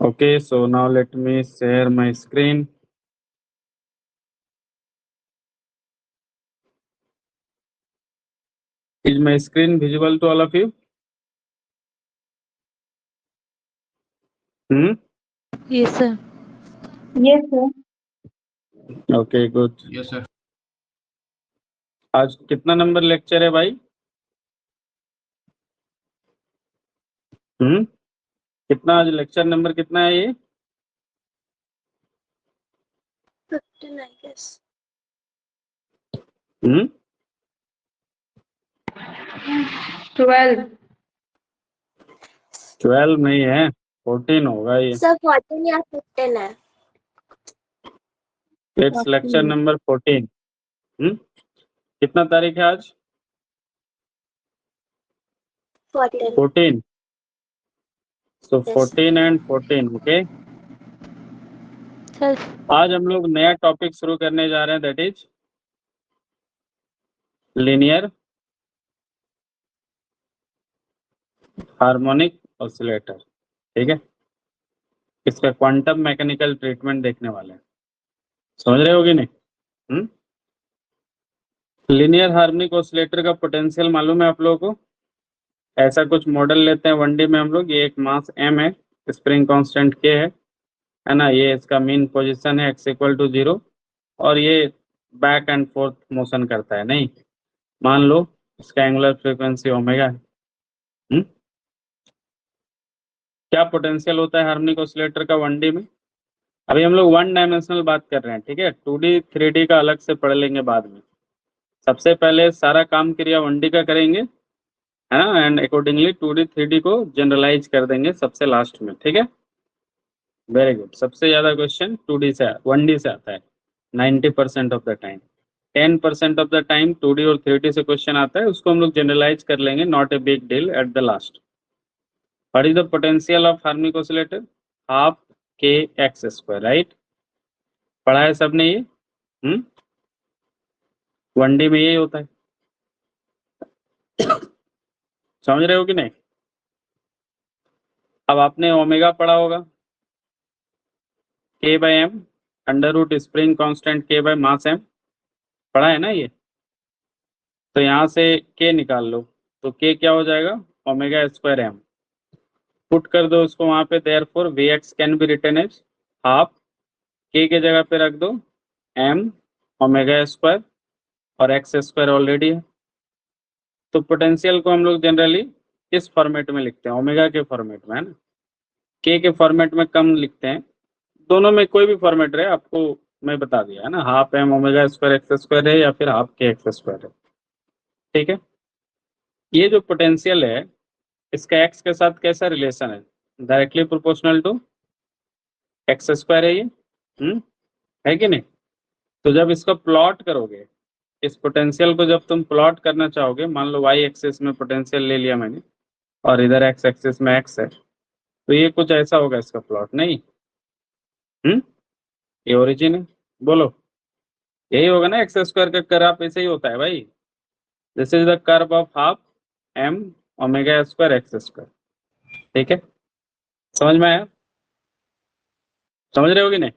Okay, so now let me share my screen. Is my screen visible to all of you? Yes, sir. Yes, sir. Okay, good. Yes, sir. आज कितना number lecture है भाई? कितना आज lecture number कितना है ये? 15, I guess. 12. 12 नहीं है, 14 होगा ये. Sir, 14 या 15 है. It's lecture number 14. कितना तारीख है आज? 14. 14. So Yes. 14 and 14, okay? Sir, आज हम लोग नया टॉपिक शुरू करने जा रहे हैं, that is linear harmonic oscillator. ठीक है, इसका क्वांटम मैकेनिकल ट्रीटमेंट देखने वाले हैं. समझ रहे होगे नहीं? लीनियर हार्मोनिक ऑसिलेटर का पोटेंशियल मालूम है आप लोगों को? ऐसा कुछ मॉडल लेते हैं 1D में हम लोग. ये एक मास m है, स्प्रिंग कांस्टेंट k है ना. ये इसका मीन पोजीशन है x = 0 और ये बैक एंड फोर्थ मोशन करता है. नहीं, मान लो इसका एंगुलर फ्रीक्वेंसी ओमेगा है. क्या पोटेंशियल होता है हार्मोनिक ऑसिलेटर का 1D में? अभी हम लोग 1 डायमेंशनल बात कर रहे हैं, ठीक है. 2D 3D का अलग से पढ़ लेंगे बाद में. सबसे पहले सारा काम क्रिया 1D का करेंगे, है ना, एंड अकॉर्डिंगली 2D 3D को जनरलाइज कर देंगे सबसे लास्ट में. ठीक है, वेरी गुड. सबसे ज्यादा क्वेश्चन 2D से 1D से आता है 90% of the time. 10% of the time 2D और 3D से क्वेश्चन आता है, उसको हम लोग जनरलाइज कर लेंगे. Not a big deal at the last. What is the potential of harmonic oscillator? Half k x square, right? पढ़ा है सबने ये? 1D में यही होता है. समझ रहे हो कि नहीं? अब आपने ओमेगा पढ़ा होगा, k/m √ स्प्रिंग कांस्टेंट k/ मास m. पढ़ा है ना ये? तो यहाँ से k निकाल लो, तो k क्या हो जाएगा? ω²m. पुट कर दो उसको वहां पे. Therefore Vx can be written as half k के जगह पे रख दो m ω² और x² ऑलरेडी है. तो पोटेंशियल को हम लोग जनरली इस फॉर्मेट में लिखते हैं, ओमेगा के फॉर्मेट में, है ना. k के फॉर्मेट में कम लिखते हैं. दोनों में कोई भी फॉर्मेट रहे, आपको मैं बता दिया है ना. हाफ m ω² x² है या फिर हाफ k x² है. ठीक है, ये जो पोटेंशियल है इसका x के साथ कैसा रिलेशन है? डायरेक्टली प्रोपोर्शनल टू x² है ये. है कि नहीं? तो जब इसको प्लॉट करोगे, इस पोटेंशियल को जब तुम प्लॉट करना चाहोगे, मान लो y एक्सिस में पोटेंशियल ले लिया मैंने और इधर x एक्सिस में x है, तो ये कुछ ऐसा होगा इसका प्लॉट. नहीं, ये ओरिजिन है. बोलो, यही होगा ना. x² का कर्व ऐसे ही होता है भाई. This is the curve of half m ω² x². ठीक है, समझ में आया? समझ रहे हो कि नहीं?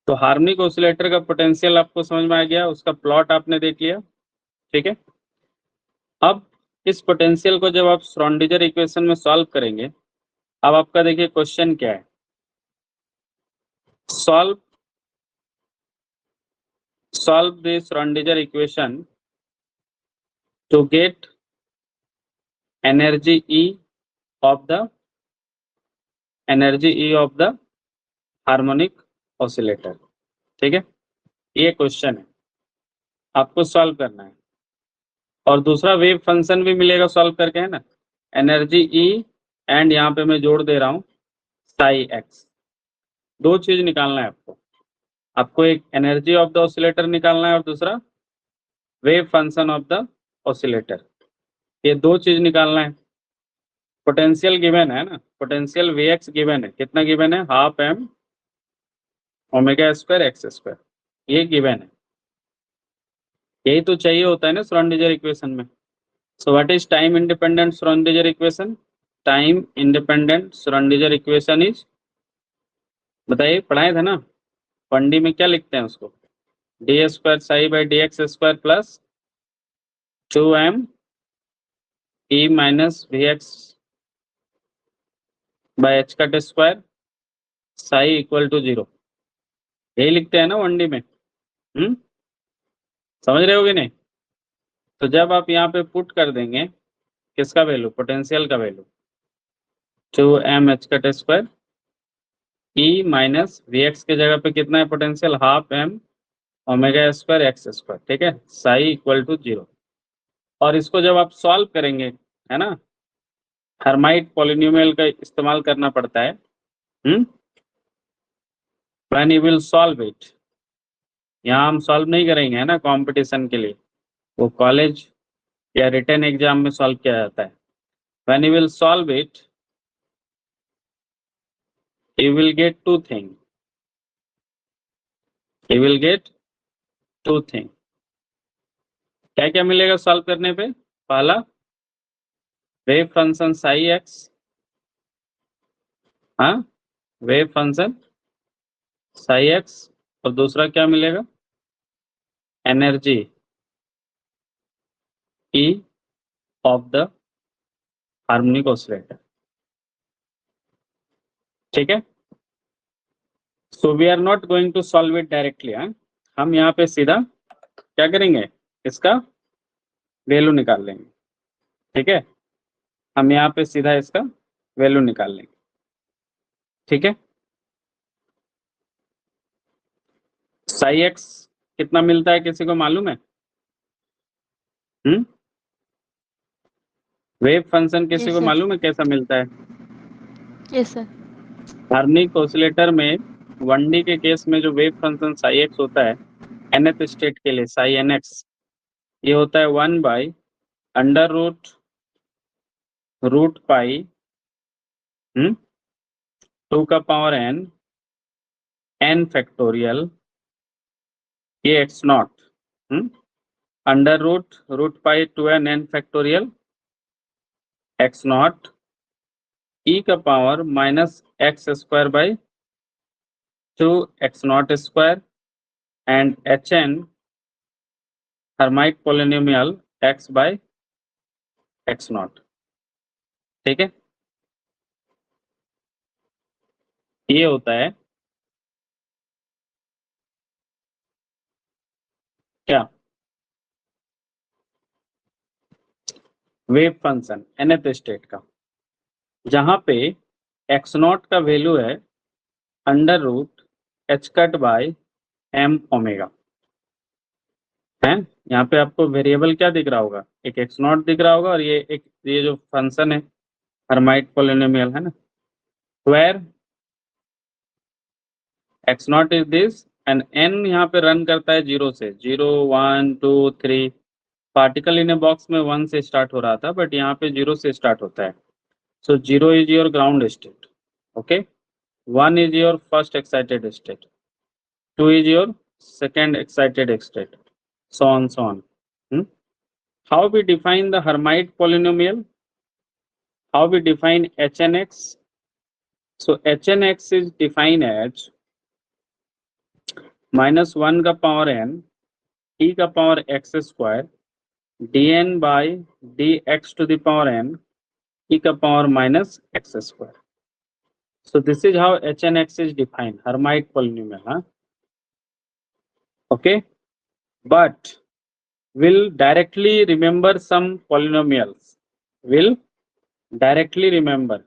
तो हार्मोनिक ऑसिलेटर का पोटेंशियल आपको समझ में आ गया, उसका प्लॉट आपने देख लिया. ठीक है, अब इस पोटेंशियल को जब आप श्रोडिंगर इक्वेशन में सॉल्व करेंगे, अब आपका देखिए क्वेश्चन क्या है. Solve the Schrodinger equation to get energy E of the harmonic oscillator. ठीक है, ये क्वेश्चन है, आपको सॉल्व करना है. और दूसरा वेव फंक्शन भी मिलेगा सॉल्व करके, है ना. एनर्जी E एंड यहाँ पे मैं जोड़ दे रहा हूँ साई x. दो चीज निकालना है आपको. आपको एक एनर्जी ऑफ द ऑसिलेटर निकालना है और दूसरा wave function of the oscillator. ये दो चीज निकालना है. पोटेंशियल गिवन है ना, पोटेंशियल Vx गिवन है. कितना गिवन है? Half m ω² x². ये गिवन है. यही तो चाहिए होता है ना श्रोडिंगर इक्वेशन में. So what is time independent Schrodinger equation? Time independent Schrodinger equation is, बताइए, पढ़ाए थे ना 1D में, क्या लिखते हैं उसको? D square psi by D X square plus 2m e minus V X by H cut square psi equal to 0, यही लिखते हैं ना 1D में। समझ रहे हो कि नहीं? तो जब आप यहाँ पे पुट कर देंगे किसका वैल्यू, पोटेंशियल का value 2m H cut square E minus V X के जगह पे कितना है potential, half M omega square x square, ठीक है, साई इक्वल टू 0। और इसको जब आप सॉल्व करेंगे, है ना, हर्माइट पॉलिनोमियल का इस्तेमाल करना पड़ता है। When you will solve it, यहाँ हम सॉल्व नहीं करेंगे, है ना, कंपटीशन के लिए, वो कॉलेज या रिटन एग्जाम में सॉल्व किया जाता है। When you will solve it, you will get two things. You will get two things. क्या क्या मिलेगा सॉल्व करने पे? पहला वेव फंक्शन साई एक्स, हाँ, वेव फंक्शन साई एक्स, और दूसरा क्या मिलेगा, energy E of the harmonic oscillator, ठीक है। So we are not going to solve it directly, हम यहाँ पे सीधा क्या करेंगे, इसका वैल्यू निकाल लेंगे, ठीक है, हम यहाँ पे सीधा इसका वैल्यू निकाल लेंगे, ठीक है। साई एक्स कितना मिलता है, किसी को मालूम है? वेव फंक्शन किसी को मालूम है कैसा मिलता है? Yes sir. हार्मोनिक ऑसिलेटर में 1D के केस में जो वेव फंक्शन साई एक्स होता है, nth स्टेट के लिए साई nx, ये होता है 1 बाई अंडर रूट पाई 2 का पावर n फैक्टोरियल, ये x not under root pi 2n n factorial x not e का power minus x square by 2 x not square and hn Hermite polynomial x by x not, ठीक है। ये होता है क्या, wave function nth state का, जहां पे एक्स नॉट का वैल्यू है under root H cut by M omega, है। यहाँ पे आपको वेरिएबल क्या दिख रहा होगा, एक एक्स नॉट दिख रहा होगा, और ये जो फंक्शन है हर्माइट पॉलिनोमियल, है ना, where X not is this and n यहाँ पे रन करता है 0 से, 0 1 2 3, पार्टिकल इन ए बॉक्स में 1 से स्टार्ट हो रहा था, बट यहाँ पे 0 से स्टार्ट होता है। सो 0 is your ground state, okay, 1 is your first excited state, 2 is your second excited state, so on. How we define the Hermite polynomial? How we define HNX? So HNX is defined as minus 1 का power n e का power x square dn by dx to the power n e का power minus x square. So this is how HNX is defined, Hermite polynomial, okay. But will directly remember some polynomials, will directly remember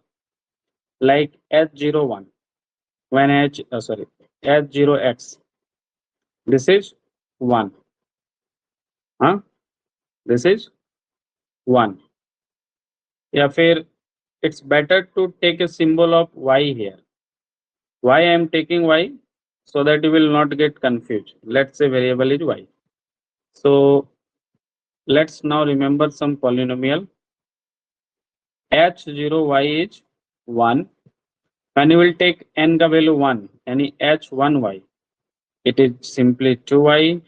like h01 when h0x, this is 1, this is 1, या फिर it's better to take a symbol of y here. Why I am taking y? So that you will not get confused. Let's say variable is y. So let's now remember some polynomial. h0y is 1. When you will take n का value 1, यानी h1y, it is simply 2y.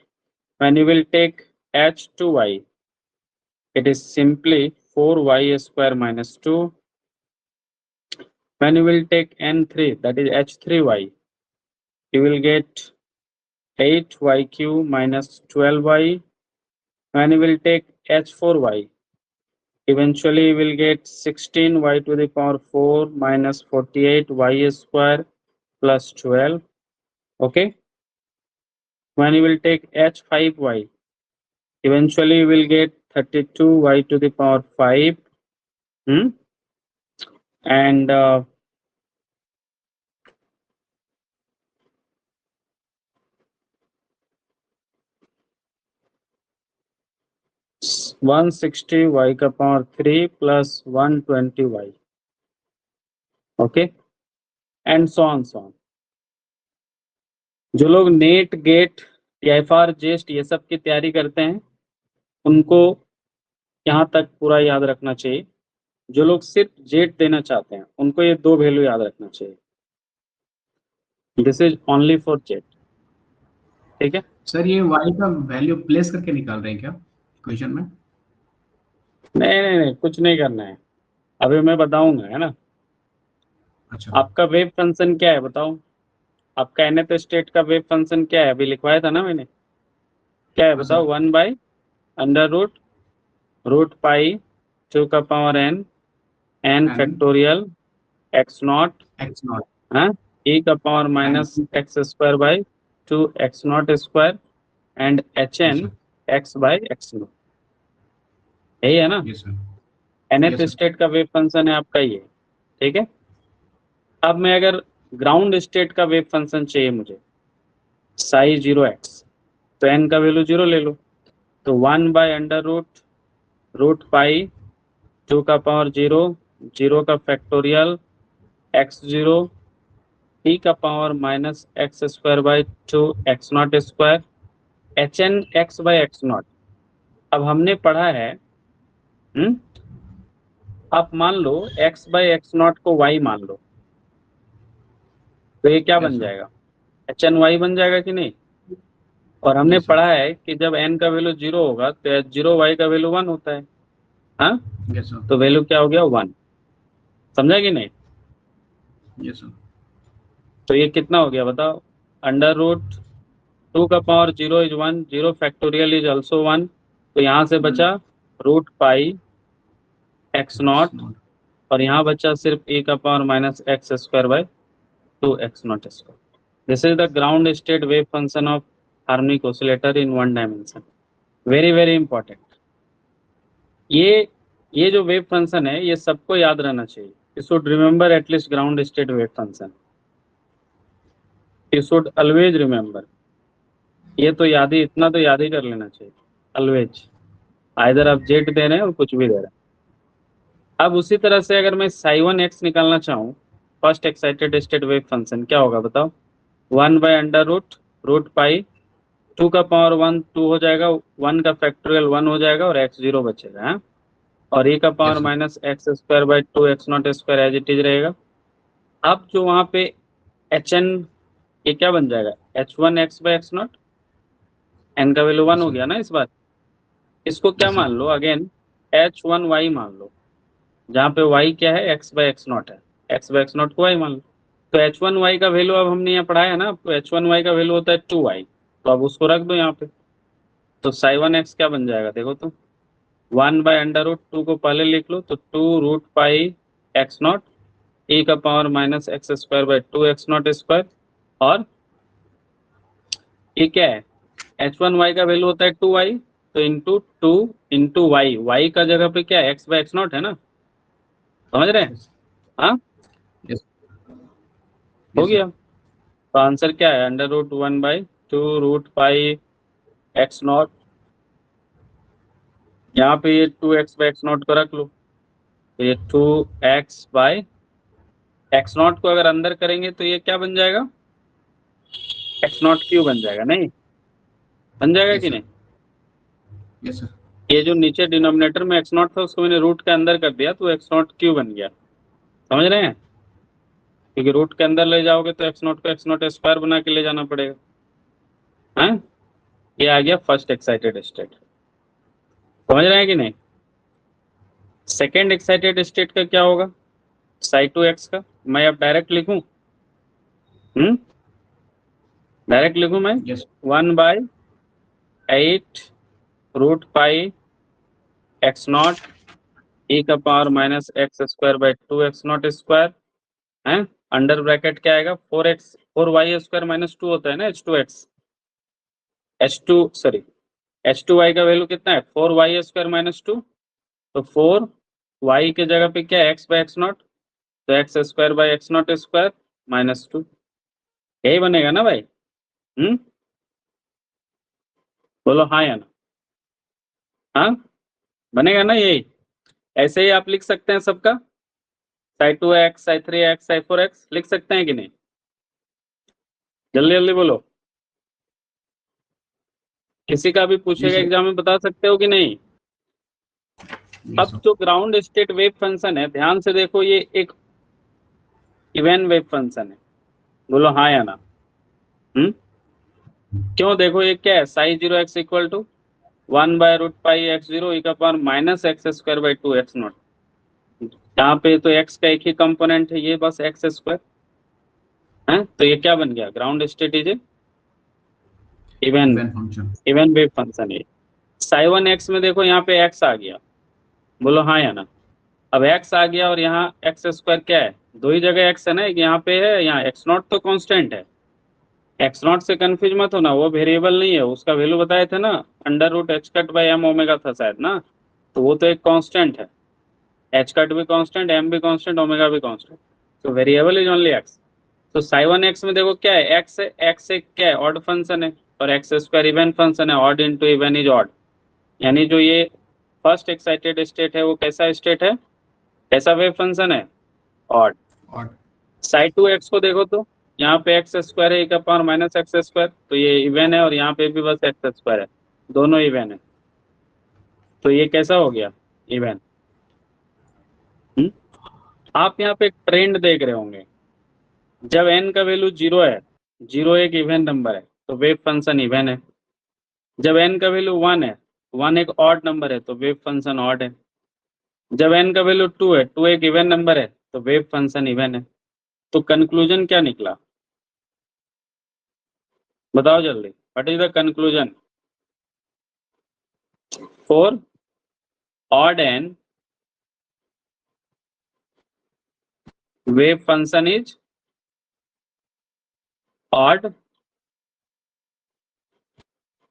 When you will take h2y, it is simply 4y square minus 2. When you will take n3, that is h3y, you will get 8yq minus 12y. When you will take h4y, eventually you will get 16y to the power 4 minus 48y square plus 12. Okay. When you will take h5y, eventually you will get 32y to the power 5. And 160y का power 3 plus 120y. Okay, and so on so on. जो लोग net gate TIFR जेस्ट ये सब की तैयारी करते हैं उनको यहाँ तक पूरा याद रखना चाहिए. जो लोग सिर्फ जेट देना चाहते हैं उनको ये दो वैल्यू याद रखना चाहिए. This is only for jet. ठीक है सर, ये y का वैल्यू प्लेस करके निकाल रहे हैं क्या इक्वेशन में? नहीं, कुछ नहीं करना है, अभी मैं बताऊंगा, है ना. अच्छा, आपका वेव फंक्शन क्या है बताओ. आपका nth स्टेट का वेव फंक्शन क्या है, अभी लिखवाया था ना मैंने. क्या है बताओ. 1 बाई अंडर रूट पाई 2 का power n factorial x0 e का power minus x square by 2 x0 square and hn x by x0. यही है ना. nth स्टेट का वेव फंक्शन है आपका ये. ठीक है. अब मैं अगर ग्राउंड स्टेट का वेव फंक्शन चाहिए मुझे साई 0x, तो n का वैल्यू 0 ले लो. तो 1 बाई अंडर रूट पाई 2 का पावर 0 का फैक्टोरियल x0 e का power minus x square by 2 x0 square hn x by x0. अब हमने पढ़ा है, आप मान लो x बाई x0 को y मान लो, तो ये क्या बन जाएगा, hn y बन जाएगा कि नहीं. और हमने पढ़ा है कि जब n का वैल्यू 0 होगा तो h0 y का वैल्यू 1 होता है. हाँ, तो वैल्यू क्या हो गया 1. समझा कि नहीं. Yes sir. तो ये कितना हो गया बताओ. अंडर रूट 2 का power 0 is 1, 0 factorial is also 1. तो यहाँ से बचा रूट पाई x0 और यहाँ बचा सिर्फ e का power minus x square by 2 x0 square. This is the ground state wave function of harmonic oscillator in one dimension. Very very important. ये जो वेव फंक्शन है ये सबको याद रहना चाहिए. You should remember at least ground state wave function. You should always remember. ये तो याद ही, इतना तो याद ही कर लेना चाहिए ऑलवेज. आइदर आप जेट दे रहे हैं और कुछ भी दे रहे हैं. अब उसी तरह से अगर मैं psi1x निकालना चाहूँ, first excited state wave function क्या होगा बताओ. 1 बाई अंडर रूट पाई 2 का पावर 1 2 हो जाएगा, 1 का फैक्टोरियल 1 हो जाएगा और x0 बचेगा. है और e का power minus x square by 2 x0 square as it is रहेगा. अब जो वहाँ पे hn ये क्या बन जाएगा, h1 x by x0. n का वैल्यू 1 हो गया ना इस बार. इसको क्या मान लो अगेन h1y मान लो, जहाँ पे y क्या है x बाई x0 है. x बाई x0 को y मान लो. तो h1y का वैल्यू अब हमने यहाँ पढ़ाया ना, तो h1y का वैल्यू होता है 2y. तो अब उसको रख दो यहाँ पे. तो psi1x क्या बन जाएगा देखो तो. 1 बाई अंडर रूट 2 को पहले लिख लो तो 2 रूट पाई x0 e का power minus x square by 2 x0 square. और ये क्या है, h1y का वैल्यू होता है 2y. तो इंटू 2 इंटू y का जगह पे क्या है x बाई x0 है ना. समझ रहे हैं. हाँ हो गया. तो आंसर क्या है, under root 1 by 2 root pi x0. यहाँ पे ये 2x बाई x0 को रख लो, तो ये 2x बाई x0 को अगर अंदर करेंगे तो ये क्या बन जाएगा, x0 क्यू बन जाएगा. नहीं बन जाएगा कि नहीं. Yes sir. ये जो नीचे डिनोमिनेटर में x0 था उसको मैंने रूट के अंदर कर दिया तो x0 क्यू बन गया. समझ रहे हैं. क्योंकि रूट के अंदर ले जाओगे तो x0 को x0 स्क्वायर बना के ले जाना पड़ेगा. हैं, ये आ गया फर्स्ट एक्साइटेड स्टेट. समझ रहे हैं कि नहीं. सेकेंड एक्साइटेड स्टेट का क्या होगा, साई टू एक्स का? मैं अब डायरेक्ट लिखूं? डायरेक्ट लिखूं मैं? Yes 1/8 root pi X not e का power minus x square by 2x not square है, अंडर ब्रैकेट क्या आएगा, 4y स्क्वायर माइनस 2 होता है ना, h2y का वैल्यू कितना है, 4y स्क्वायर माइनस 2, तो 4y के जगह पे क्या है, x बाई एक्स नॉट, तो x square by x not square minus 2, यही बनेगा ना भाई? बोलो हाँ या ना? हाँ बनेगा ना यही? ऐसे ही आप लिख सकते हैं सबका, Sai 2x, Sai 3x, Sai 4x लिख सकते हैं कि नहीं? जल्दी जल्दी बोलो, किसी का भी पूछेगा sir. एग्जाम में, बता सकते हो कि नहीं? Yes, अब sir. जो ग्राउंड स्टेट वेव फंक्शन है, ध्यान से देखो, ये एक इवन वेव फंक्शन है, बोलो हाँ या ना? क्यों? देखो ये क्या है, psi 0x equal to 1/√π(x0) e का power minus x square by 2x not, यहाँ पे तो x का एक ही कंपोनेंट है, ये बस एक्स स्क्वायर है, तो ये क्या बन गया, ground state is even Even function. Even wave function है। साई 1x में देखो यहाँ पे x आ गया, बोलो हाँ या ना? अब x आ गया और यहाँ एक्स स्क्वायर क्या है, दो ही जगह x है ना, एक यहाँ पे है, यहाँ x नॉट तो कांस्टेंट है, x नॉट से कंफ्यूज मत होना, वो वेरिएबल नहीं है, उसका वैल्यू बताए थे ना, √h cut by m omega था शायद ना, तो वो तो एक कांस्टेंट है, h कट भी कांस्टेंट, m भी कांस्टेंट, ओमेगा भी कांस्टेंट, तो वेरिएबल इज ओनली x। तो साई 1x में देखो क्या है, x एक क्या है, ऑड फंक्शन है, और एक्स स्क्वायर इवन फंक्शन है, odd into even is odd, यानी जो ये फर्स्ट एक्साइटेड स्टेट है वो कैसा स्टेट है, कैसा वेव फंक्शन है, ऑड। Odd. साई 2x को देखो तो यहाँ पे एक्स स्क्वायर है, e का पावर माइनस एक्स स्क्वायर, तो ये इवन है, और यहाँ पे भी बस एक्स स्क्वायर है, दोनों इवन है, तो ये कैसा हो गया, इवन। आप यहाँ पे एक ट्रेंड देख रहे होंगे, जब n का वैल्यू 0 है, 0 एक इवन नंबर है, तो वेव फंक्शन इवन है, जब n का वैल्यू 1 है, 1 एक ऑड नंबर है, तो वेव फंक्शन ऑड है, जब n का वैल्यू 2 है, 2 एक इवन नंबर है, तो वेव फंक्शन इवन है। तो कंक्लूजन क्या निकला, बताओ जल्दी, what is the conclusion, for odd n wave function is odd,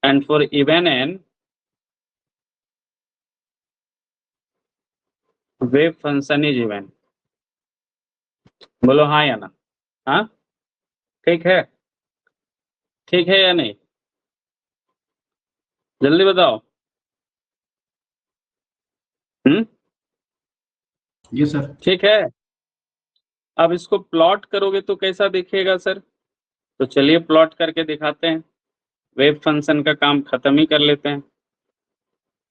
and for even n wave function is even। बोलो हाँ या ना? हाँ ठीक है, ठीक है या नहीं, जल्दी बताओ। Yes, sir. ठीक है, अब इसको प्लॉट करोगे तो कैसा दिखेगा सर, तो चलिए प्लॉट करके दिखाते हैं, वेव फंक्शन का काम खत्म ही कर लेते हैं,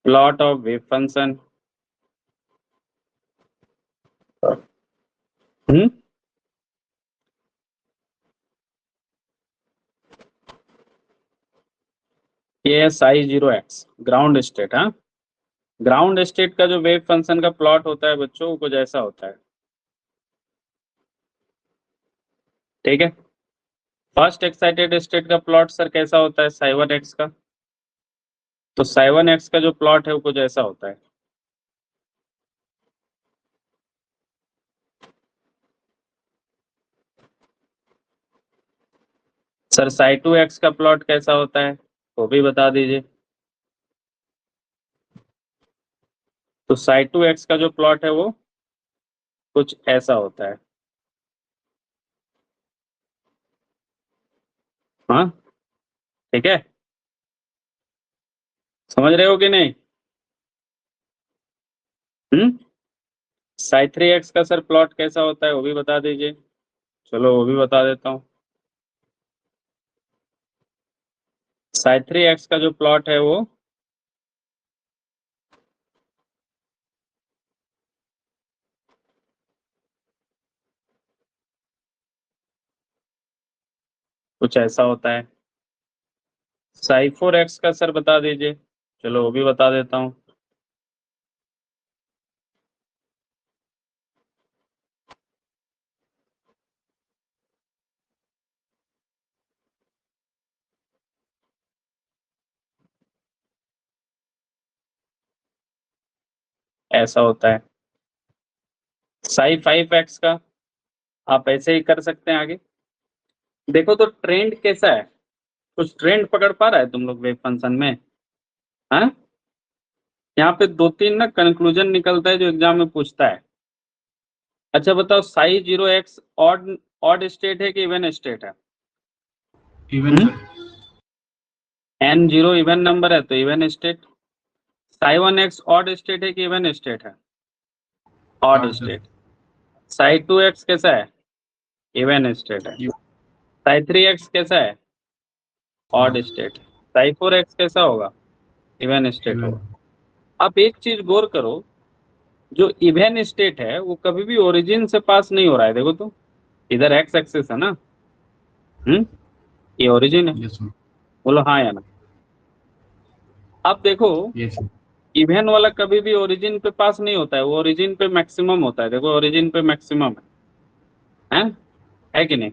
प्लॉट ऑफ वेव फंक्शन। ये है साई 0x ग्राउंड स्टेट। हाँ, ग्राउंड स्टेट का जो वेव फंक्शन का प्लॉट होता है बच्चों, कुछ ऐसा होता है, ठीक है। फर्स्ट एक्साइटेड स्टेट का प्लॉट सर कैसा होता है, साई 1x का, तो साई 1x का जो प्लॉट है वो कुछ ऐसा होता है, सर साई 2x का प्लॉट कैसा होता है वो भी बता दीजिए। तो साई 2x का जो प्लॉट है वो कुछ ऐसा होता है। हाँ ठीक है, समझ रहे हो कि नहीं? साई 3x का सर प्लॉट कैसा होता है वो भी बता दीजिए। चलो वो भी बता देता हूँ, साई 3x का जो प्लॉट है वो कुछ ऐसा होता है। साई 4x का सर बता दीजिए। चलो वो भी बता देता हूँ, ऐसा होता है। साई 5x का आप ऐसे ही कर सकते हैं आगे। देखो तो ट्रेंड कैसा है, कुछ ट्रेंड पकड़ पा रहा है तुम लोग वेव फंक्शन में? हाँ, यहाँ पे 2-3 ना कंक्लूजन निकलता है जो एग्जाम में पूछता है। अच्छा बताओ, साई 0x ऑड स्टेट है कि इवन स्टेट है? Even sir. n0 even number है तो even state. Sai 1x odd state है कि इवन स्टेट है? Odd Odd, sir. State. Sai 2x कैसा है? इवन स्टेट है। साई 3x कैसा है? Odd state. साई 4x कैसा होगा? Even state even. होगा। आप एक चीज गौर करो, जो इवन स्टेट है वो कभी भी ओरिजिन से पास नहीं हो रहा है। देखो तो इधर एक्स एक्सिस है ना, ये ओरिजिन है। Yes sir. बोलो हाँ या ना। अब देखो यस सर। इवन वाला कभी भी ओरिजिन पे पास नहीं होता है, वो ओरिजिन पे मैक्सिमम होता है। देखो ओरिजिन पे मैक्सिमम है कि नहीं?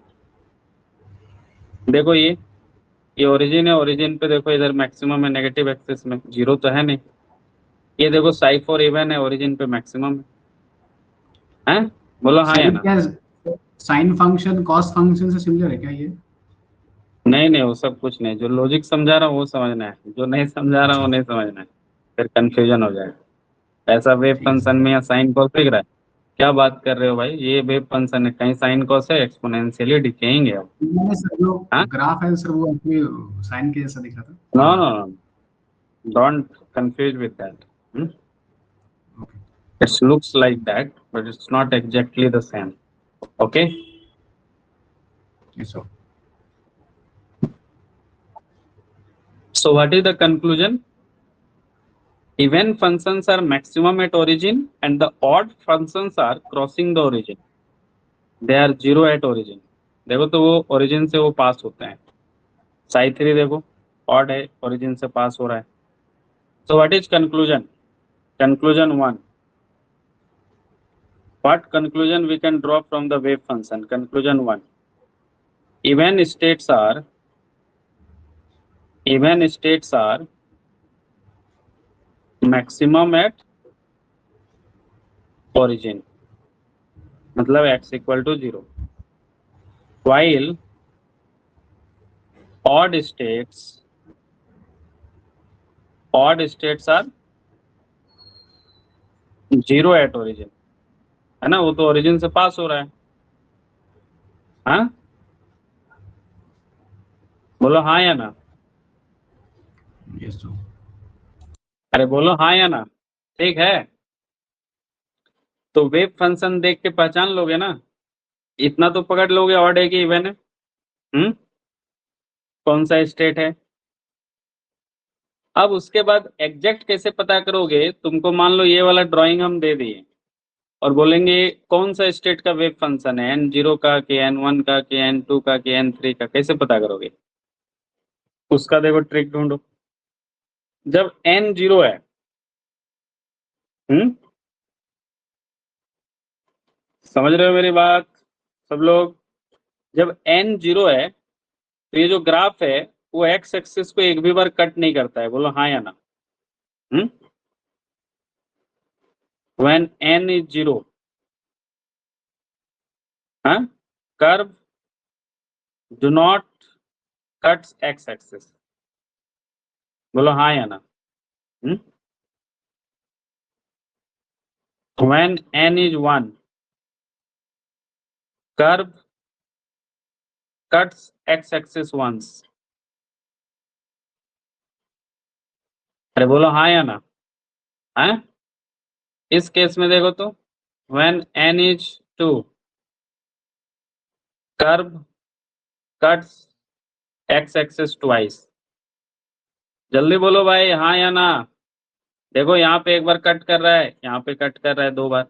देखो ये ओरिजिन है, ओरिजिन पे देखो इधर मैक्सिमम है नेगेटिव एक्सिस में, जीरो तो है नहीं। ये देखो साई 4 इवन है, ओरिजिन पे मैक्सिमम है। बोलो हाँ या सर ना। क्या साइन फंक्शन कॉस फंक्शन से सिमिलर है क्या ये? नहीं नहीं, वो सब कुछ नहीं। जो लॉजिक समझा रहा हूँ वो समझना है, जो नहीं समझा रहा हूँ वो नहीं समझना है, फिर कंफ्यूजन हो जाएगा। ऐसा वेव ठीक है फंक्शन सर। में या साइन कॉस दिख रहा है? क्या बात कर रहे हो भाई, ये वेव फंक्शन है, कहीं साइन कॉस है? एक्सपोनेंशियली डिकेइंग है। मैंने सर जो हाँ, ग्राफ है सर वो एक्चुअली साइन के जैसा दिख रहा था। No no no, don't confuse with that. Okay. It looks like that, but it's not exactly the same. Okay. Yes sir. So what is the conclusion? Even functions are maximum at origin and the odd functions are crossing the origin. They are zero at origin. देखो तो वो origin से वो पास होते हैं। साई 3 देखो odd है, origin से पास हो रहा है। So what is conclusion? Conclusion 1. What conclusion we can draw from the wave function? Conclusion 1. Even states are maximum at origin, मतलब x equal to 0, while odd states are 0 at origin, है ना? वो तो origin से पास हो रहा है। हाँ, बोलो हाँ या ना। Yes sir. अरे बोलो हाँ या ना। ठीक है, तो वेव फंक्शन देख के पहचान लोगे ना, इतना तो पकड़ लोगे ऑड है कि इवन है। कौन सा स्टेट है। अब उसके बाद एग्जैक्ट कैसे पता करोगे? तुमको मान लो ये वाला ड्राइंग हम दे दिए और बोलेंगे कौन सा स्टेट का वेव फंक्शन है, n0 का कि n1 का कि n2 का कि n3 का, कैसे पता करोगे? उसका देखो ट्रिक ढूंढो। जब n0 है, समझ रहे हो मेरी बात सब लोग? जब n0 है तो ये जो ग्राफ है वो x एक्सिस को एक भी बार कट नहीं करता है। बोलो हाँ या ना। When n is 0, curve do not cuts x axis. बोलो हाँ या ना। When n is 1, curve cuts x axis once. अरे बोलो हाँ या ना। इस केस में देखो तो when n is 2, curve cuts x axis twice. जल्दी बोलो भाई हाँ या ना। देखो यहाँ पे एक बार कट कर रहा है, यहाँ पे कट कर रहा है 2 बार,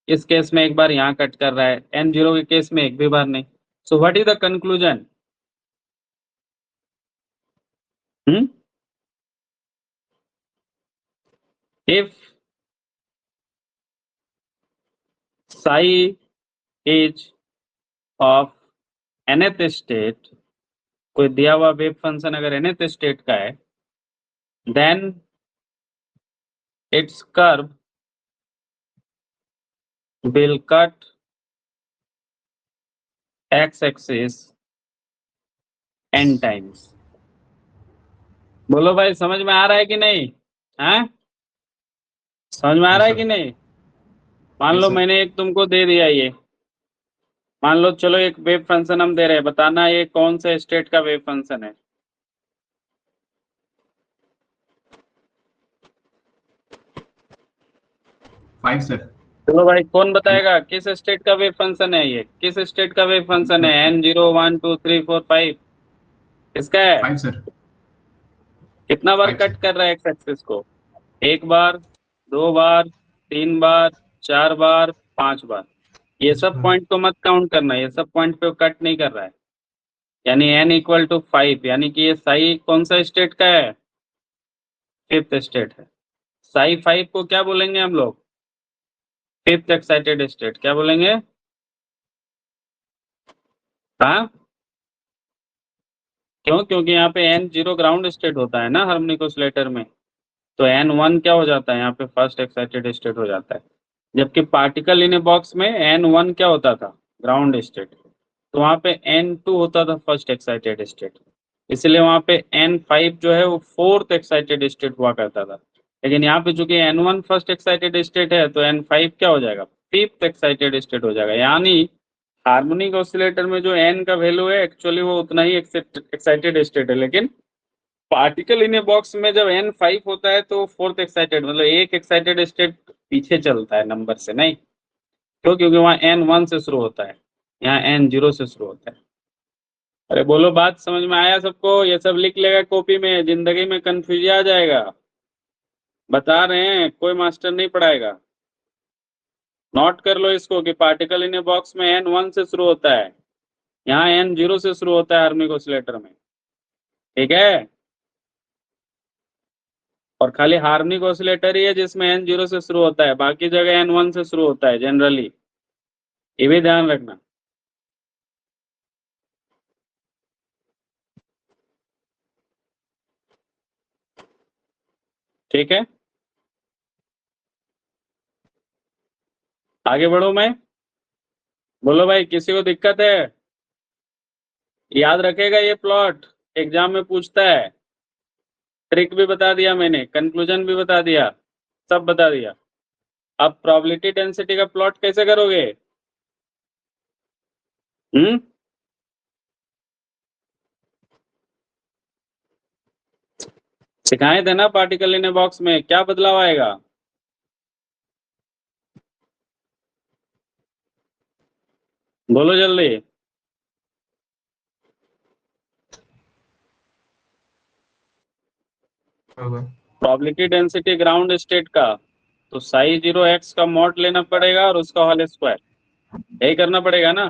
इस केस में एक बार यहाँ कट कर रहा है, n0 के केस में एक भी बार नहीं। So what is the conclusion? If psi is of nth state, कोई दिया हुआ वेव फंक्शन अगर nth स्टेट का है, then its curve will cut x axis n times। बोलो भाई समझ में आ रहा है कि नहीं? हैं? समझ में आ रहा है कि नहीं? मान लो मैंने एक तुमको दे दिया ये, मान लो चलो एक वेव फंक्शन हम दे रहे हैं, बताना ये कौन से स्टेट का वेव फंक्शन है। Five sir. चलो भाई कौन बताएगा किस स्टेट का वेव फंक्शन है ये, किस स्टेट का वेव फंक्शन है? n0 1 2 3 4 5 किसका है? Five sir. कितना बार 5 कट सर। कर रहा है एक्स एक्सिस को? एक बार, दो बार, तीन बार, चार बार, पांच बार। ये सब पॉइंट को मत काउंट करना, ये सब पॉइंट पे कट नहीं कर रहा है। यानी n इक्वल टू 5, यानी कि ये साई कौन सा स्टेट का है? फिफ्थ स्टेट है। साई 5 को क्या बोलेंगे हम लोग? Fifth excited state. क्या बोलेंगे? हाँ, क्यों? क्योंकि यहाँ पे n0 ग्राउंड स्टेट होता है ना हार्मोनिक ऑसिलेटर में, तो n1 क्या हो जाता है यहाँ पे? फर्स्ट एक्साइटेड स्टेट हो जाता है। जबकि पार्टिकल इन ए बॉक्स में n1 क्या होता था? Ground state. तो वहाँ पे n2 होता था फर्स्ट एक्साइटेड स्टेट, इसलिए वहाँ पे n5 जो है वो फोर्थ एक्साइटेड स्टेट हुआ करता था। लेकिन यहाँ पे चूंकि n1 फर्स्ट एक्साइटेड स्टेट है तो n5 क्या हो जाएगा? फिफ्थ एक्साइटेड स्टेट हो जाएगा। यानी हार्मोनिक ऑसिलेटर में जो n का वैल्यू है एक्चुअली वो उतना ही एक्साइटेड स्टेट है, लेकिन पार्टिकल इन ए बॉक्स में जब n5 होता है तो फोर्थ एक्साइटेड, मतलब एक एक्साइटेड स्टेट पीछे चलता है नंबर से, नहीं क्यों? क्योंकि वहाँ n1 से शुरू होता है, यहाँ n0 से शुरू होता है। अरे बोलो बात समझ में आया सबको? ये सब लिख लेगा कॉपी में, जिंदगी में कंफ्यूज आ जाएगा। बता रहे हैं कोई मास्टर नहीं पढ़ाएगा। नोट कर लो इसको कि पार्टिकल इन ए बॉक्स में n1 से शुरू होता है, यहाँ n0 से शुरू होता है हार्मोनिक ऑसिलेटर में। ठीक है? और खाली हार्मोनिक ऑसिलेटर ही है जिसमें n0 से शुरू होता है, बाकी जगह n1 से शुरू होता है जनरली, ये भी ध्यान रखना। ठीक है, आगे बढ़ो मैं। बोलो भाई किसी को दिक्कत है? याद रखेगा ये प्लॉट, एग्जाम में पूछता है। ट्रिक भी बता दिया मैंने, कंक्लूजन भी बता दिया, सब बता दिया। अब प्रोबेबिलिटी डेंसिटी का प्लॉट कैसे करोगे? सिखाए थे ना पार्टिकल इन ए बॉक्स में, क्या बदलाव आएगा? बोलो जल्दी। प्रोबेबिलिटी डेंसिटी ग्राउंड स्टेट का, तो साई 0x का मॉड लेना पड़ेगा और उसका होल स्क्वायर, यही करना पड़ेगा ना?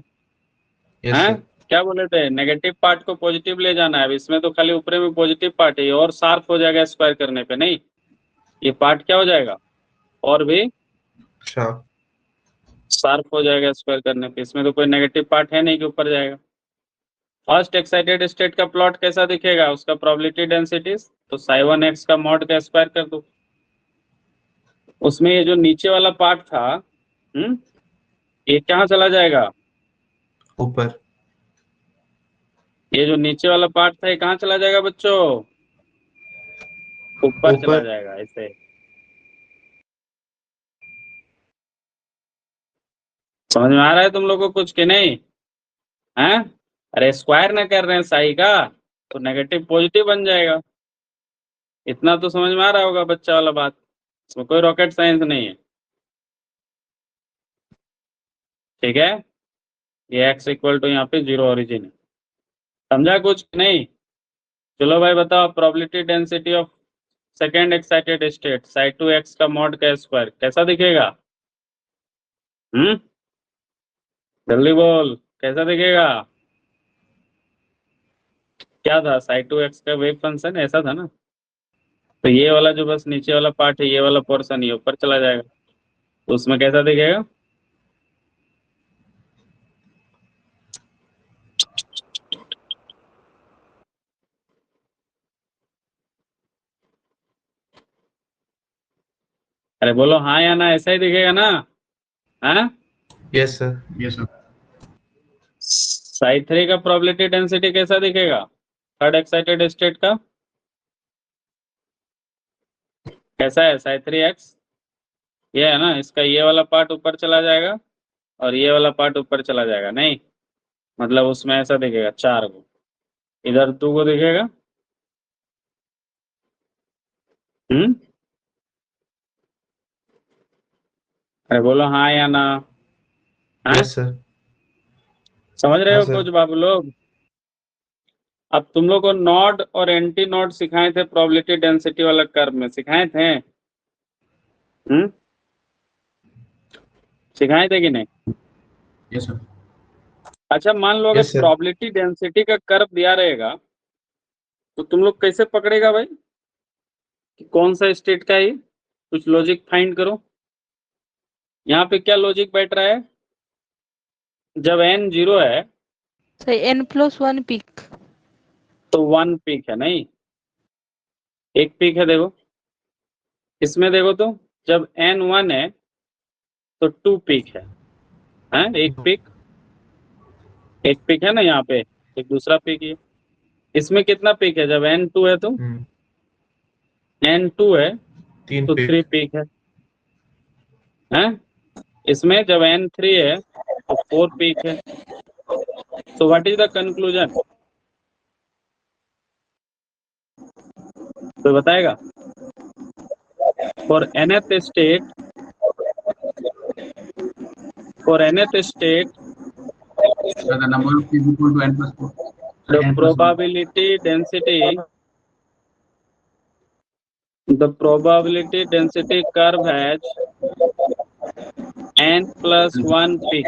हैं? क्या बोले थे? नेगेटिव पार्ट को पॉजिटिव ले जाना है। अब इसमें तो खाली ऊपरे में पॉजिटिव पार्ट है, ये और शार्प हो जाएगा स्क्वायर करने पे, नहीं ये पार्ट क्या हो जाएगा? और भी शार्प हो जाएगा स्क्वायर करने पे। इसमें तो कोई नेगेटिव पार्ट है नहीं कि ऊपर जाएगा। फर्स्ट एक्साइटेड स्टेट का प्लॉट कैसा दिखेगा? उसका प्रोबेबिलिटी डेंसिटीज, तो साई1x का मॉड का स्क्वायर कर दो। उसमें ये जो नीचे वाला पार्ट था, ये कहाँ चला जाएगा? ऊपर। ये जो नीचे वाला पार्ट था ये कहाँ चला जाएगा बच्चों? ऊपर चला ऊपर। जाएगा ऐसे। समझ में आ रहा है तुम लोगों को कुछ कि नहीं? हैं? अरे स्क्वायर ना कर रहे हैं साई का, तो नेगेटिव पॉजिटिव बन जाएगा। इतना तो समझ में आ रहा होगा बच्चा वाला बात, इसमें कोई रॉकेट साइंस नहीं है। ठीक है, ये x इक्वल टू यहाँ पे 0 ओरिजिन है। समझा कुछ कि नहीं? चलो भाई बताओ, probability density of second excited state साई2x का मॉड का स्क्वायर कैसा दिखेगा? जल्दी बोल, कैसा दिखेगा? क्या था? साई2x का वेव फंक्शन ऐसा था ना, तो ये वाला जो बस नीचे वाला पार्ट है, ये वाला पोर्शन ये ऊपर चला जाएगा, तो उसमें कैसा दिखेगा? अरे बोलो हाँ या ना, ऐसा ही दिखेगा ना? हाँ, Yes, sir. Yes, sir. Sai 3 का प्रोबेबिलिटी डेंसिटी कैसा दिखेगा थर्ड एक्साइटेड स्टेट का? कैसा है साई 3x? ये है ना, इसका ये वाला पार्ट ऊपर चला जाएगा और ये वाला पार्ट ऊपर चला जाएगा, नहीं मतलब उसमें ऐसा दिखेगा 4 को, इधर 2 को दिखेगा। अरे बोलो हाँ या ना? हाँ? Yes, sir. समझ रहे हाँ, हो सर। कुछ बाबू लोग? अब तुम लोग को नॉड और एंटी नॉड सिखाए थे प्रोबेबिलिटी डेंसिटी वाला कर्व में, सिखाए थे? सिखाए थे कि नहीं? Yes, sir. अच्छा मान लो अगर Yes, sir. प्रोबेबिलिटी डेंसिटी का कर्व दिया रहेगा तो तुम लोग कैसे पकड़ेगा भाई कि कौन सा स्टेट का है ये? कुछ लॉजिक फाइंड करो। यहाँ पे क्या लॉजिक बैठ रहा है? जब n 0 है So n+1 peak. तो 1 पीक है, नहीं एक पीक है। देखो इसमें देखो तो जब n 1 है तो 2 पीक है, एक पीक है ना यहाँ पे, एक दूसरा पीक है। इसमें कितना पीक है? जब n 2 है तो n 2 है 3 तो 3 peak. पीक है? इसमें जब n 3 है तो 4 पीक है। So what is the conclusion? कोई बताएगा? For nth state So the number of is equal to n plus 4. So the n plus 1. probability density curve has n plus 1 peak.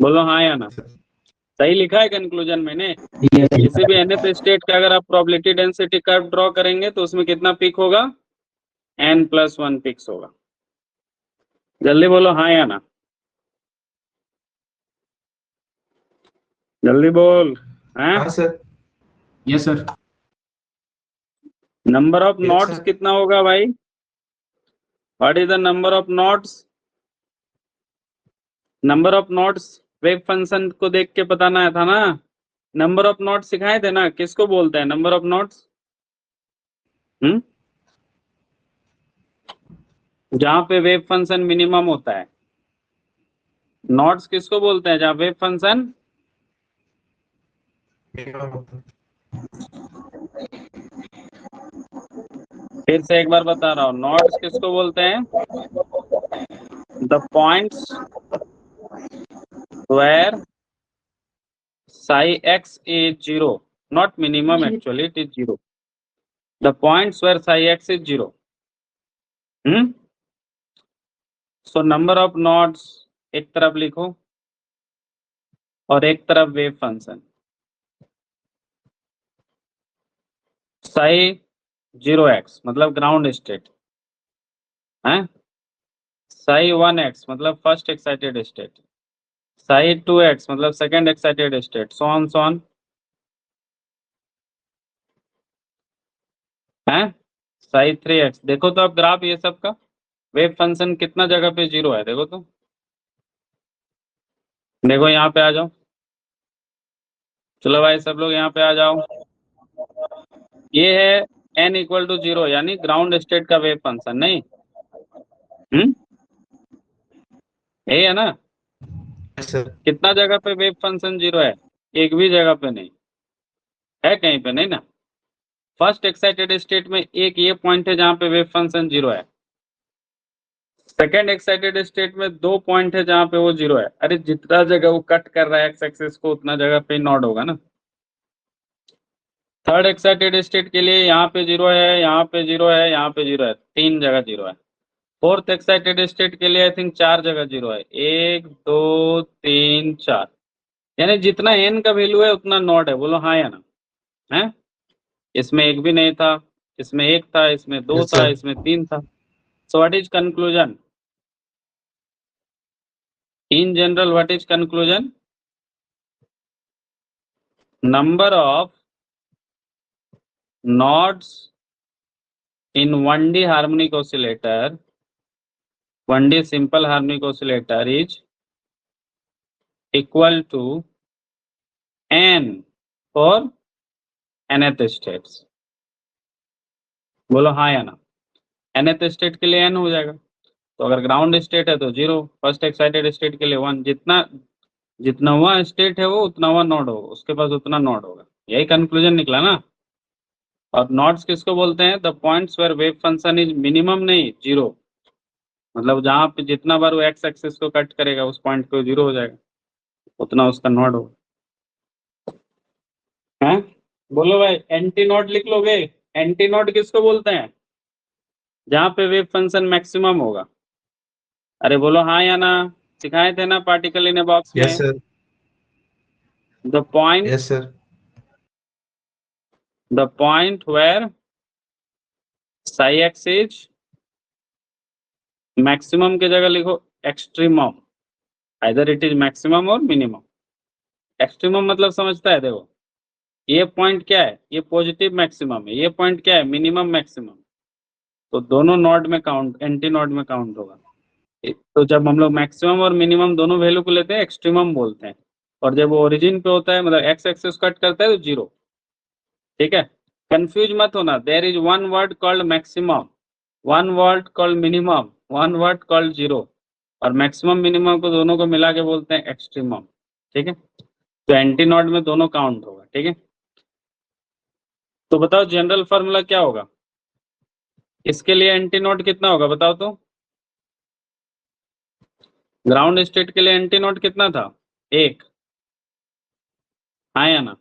बोलो हाँ या ना? सही लिखा है कंक्लूजन मैंने? किसी भी nth स्टेट का अगर आप प्रोबेबिलिटी डेंसिटी कर्व ड्रॉ करेंगे तो उसमें कितना पीक होगा? n plus 1 पिक्स होगा। जल्दी बोलो हाँ या ना? जल्दी बोल। हाँ, sir. Yes, sir. Number of Yes, nodes sir. कितना होगा भाई? What is the number of nodes? Number of nodes wave function को देख के बताना था ना। नंबर ऑफ नॉट्स सिखाए थे ना, किसको बोलते हैं नंबर ऑफ नॉट्स? जहां पे वेव फंक्शन मिनिमम होता है, नॉट्स किसको बोलते हैं? जहां वेव फंक्शन फिर से एक बार बता रहा हूँ, नॉट्स किसको बोलते हैं? The points where psi x is 0, not minimum, actually it is 0. The points where psi x is 0. So number of nodes एक तरफ लिखो और एक तरफ वेव फंक्शन। psi 0x मतलब ग्राउंड स्टेट है, psi 1x मतलब first excited state, psi 2x मतलब second excited state, so on है। psi 3x देखो तो अब ग्राफ ये सब का वेव फंक्शन कितना जगह पे 0 है, देखो तो। देखो यहाँ पे आ जाओ, चलो भाई सब लोग यहाँ पे आ जाओ। ये है n इक्वल टू 0 यानी ग्राउंड स्टेट का वेव फंक्शन, नहीं यही है ना? Yes, sir. कितना जगह पे वेव फंक्शन 0 है? एक भी जगह पे नहीं है, कहीं पे नहीं ना। फर्स्ट एक्साइटेड स्टेट में एक ये पॉइंट है जहां पे वेव फंक्शन 0 है, सेकेंड एक्साइटेड स्टेट में 2 पॉइंट है जहां पे वो 0 है। अरे जितना जगह वो कट कर रहा है एक्स एक्सिस को उतना जगह पे नॉट होगा ना। थर्ड एक्साइटेड स्टेट के लिए यहाँ पे 0 है, यहाँ पे 0 है, यहाँ पे 0 है, 3 जगह 0 है। फोर्थ एक्साइटेड स्टेट के लिए आई थिंक 4 जगह 0 है, 1 2 3 4, यानी जितना n का वैल्यू है उतना नॉट है। बोलो हाँ या ना? है? इसमें एक भी नहीं था, इसमें एक था, इसमें 2 Yes, था, sir. इसमें 3 था। So what is conclusion? In general what is conclusion? Number of nodes in 1D harmonic oscillator 1D simple harmonic oscillator is equal to n for nth states. बोलो हाँ या ना। nth स्टेट के लिए n हो जाएगा, तो अगर ग्राउंड स्टेट है तो 0, फर्स्ट एक्साइटेड स्टेट के लिए 1, जितना हुआ स्टेट है वो उतना हुआ नोड होगा, उसके पास उतना नोड होगा। यही कंक्लूजन निकला ना। और नोड्स किसको बोलते हैं? The points where wave function is minimum नहीं 0, मतलब जहां पे जितना बार वो एक्स एक्सिस को कट करेगा उस पॉइंट को 0 हो जाएगा, उतना उसका नोड होगा। हैं? बोलो भाई, एंटी नोड लिख लोगे? एंटी नोड किसको बोलते हैं? जहां पे वेव फंक्शन मैक्सिमम होगा। अरे बोलो हाँ या ना। सिखाए थे ना पार्टिकल इन ए बॉक्स में। Yes, sir. The point Yes, sir. the point where psi x is maximum के जगह लिखो extremum, either it is maximum और minimum। extremum मतलब समझता है? देखो ये पॉइंट क्या है, ये पॉजिटिव मैक्सिमम है, ये पॉइंट क्या है, मिनिमम मैक्सिमम। तो दोनों नोड में काउंट, एंटी नोड में काउंट होगा। तो जब हम लोग मैक्सिमम और मिनिमम दोनों वैल्यू को लेते हैं एक्सट्रीमम बोलते हैं, और जब वो ओरिजिन पे होता है मतलब एक्स एक्सिस कट करता है तो 0। ठीक है, कंफ्यूज मत होना। There is one word called maximum, one word called minimum, one word called 0, और मैक्सिमम मिनिमम को दोनों को मिला के बोलते हैं एक्सट्रीमम। ठीक है, तो एंटी नोड में दोनों काउंट होगा। ठीक है, तो बताओ जनरल फार्मूला क्या होगा इसके लिए? एंटी नोड कितना होगा बताओ तो? ग्राउंड स्टेट के लिए एंटी नोड कितना था? 1। हाँ या ना?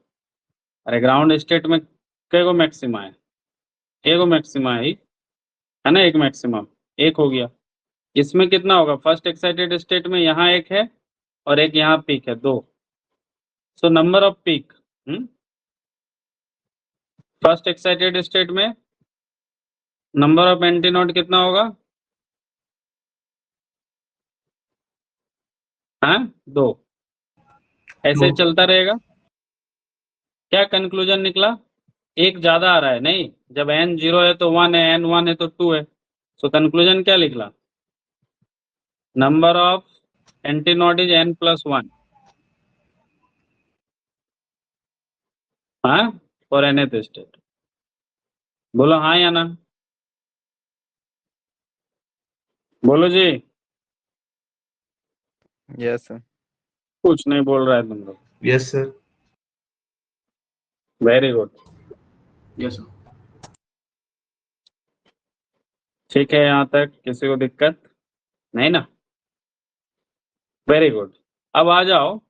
अरे ग्राउंड स्टेट में कई गो मैक्सिमा है? एगो मैक्सिमा है ना, एक मैक्सिमम, एक हो गया। इसमें कितना होगा? फर्स्ट एक्साइटेड स्टेट में यहाँ एक है और एक यहाँ पीक है, 2। So number off peak first excited state में, नंबर ऑफ एंटी नोड कितना होगा? हाँ 2। ऐसे ही 2। चलता रहेगा। क्या कंक्लूजन निकला? एक ज्यादा आ रहा है नहीं, जब n 0 है तो 1 है, n 1 है तो 2 है। सो कंक्लूजन क्या निकला? Number of anti node is n+1। हाँ, और nth स्टेट। बोलो हाँ या ना। बोलो जी। Yes sir. कुछ नहीं बोल रहा है तुम लोग। Yes, sir. Very good. Yes sir. ठीक है, यहाँ तक किसी को दिक्कत नहीं ना? Very good. अब आ जाओ,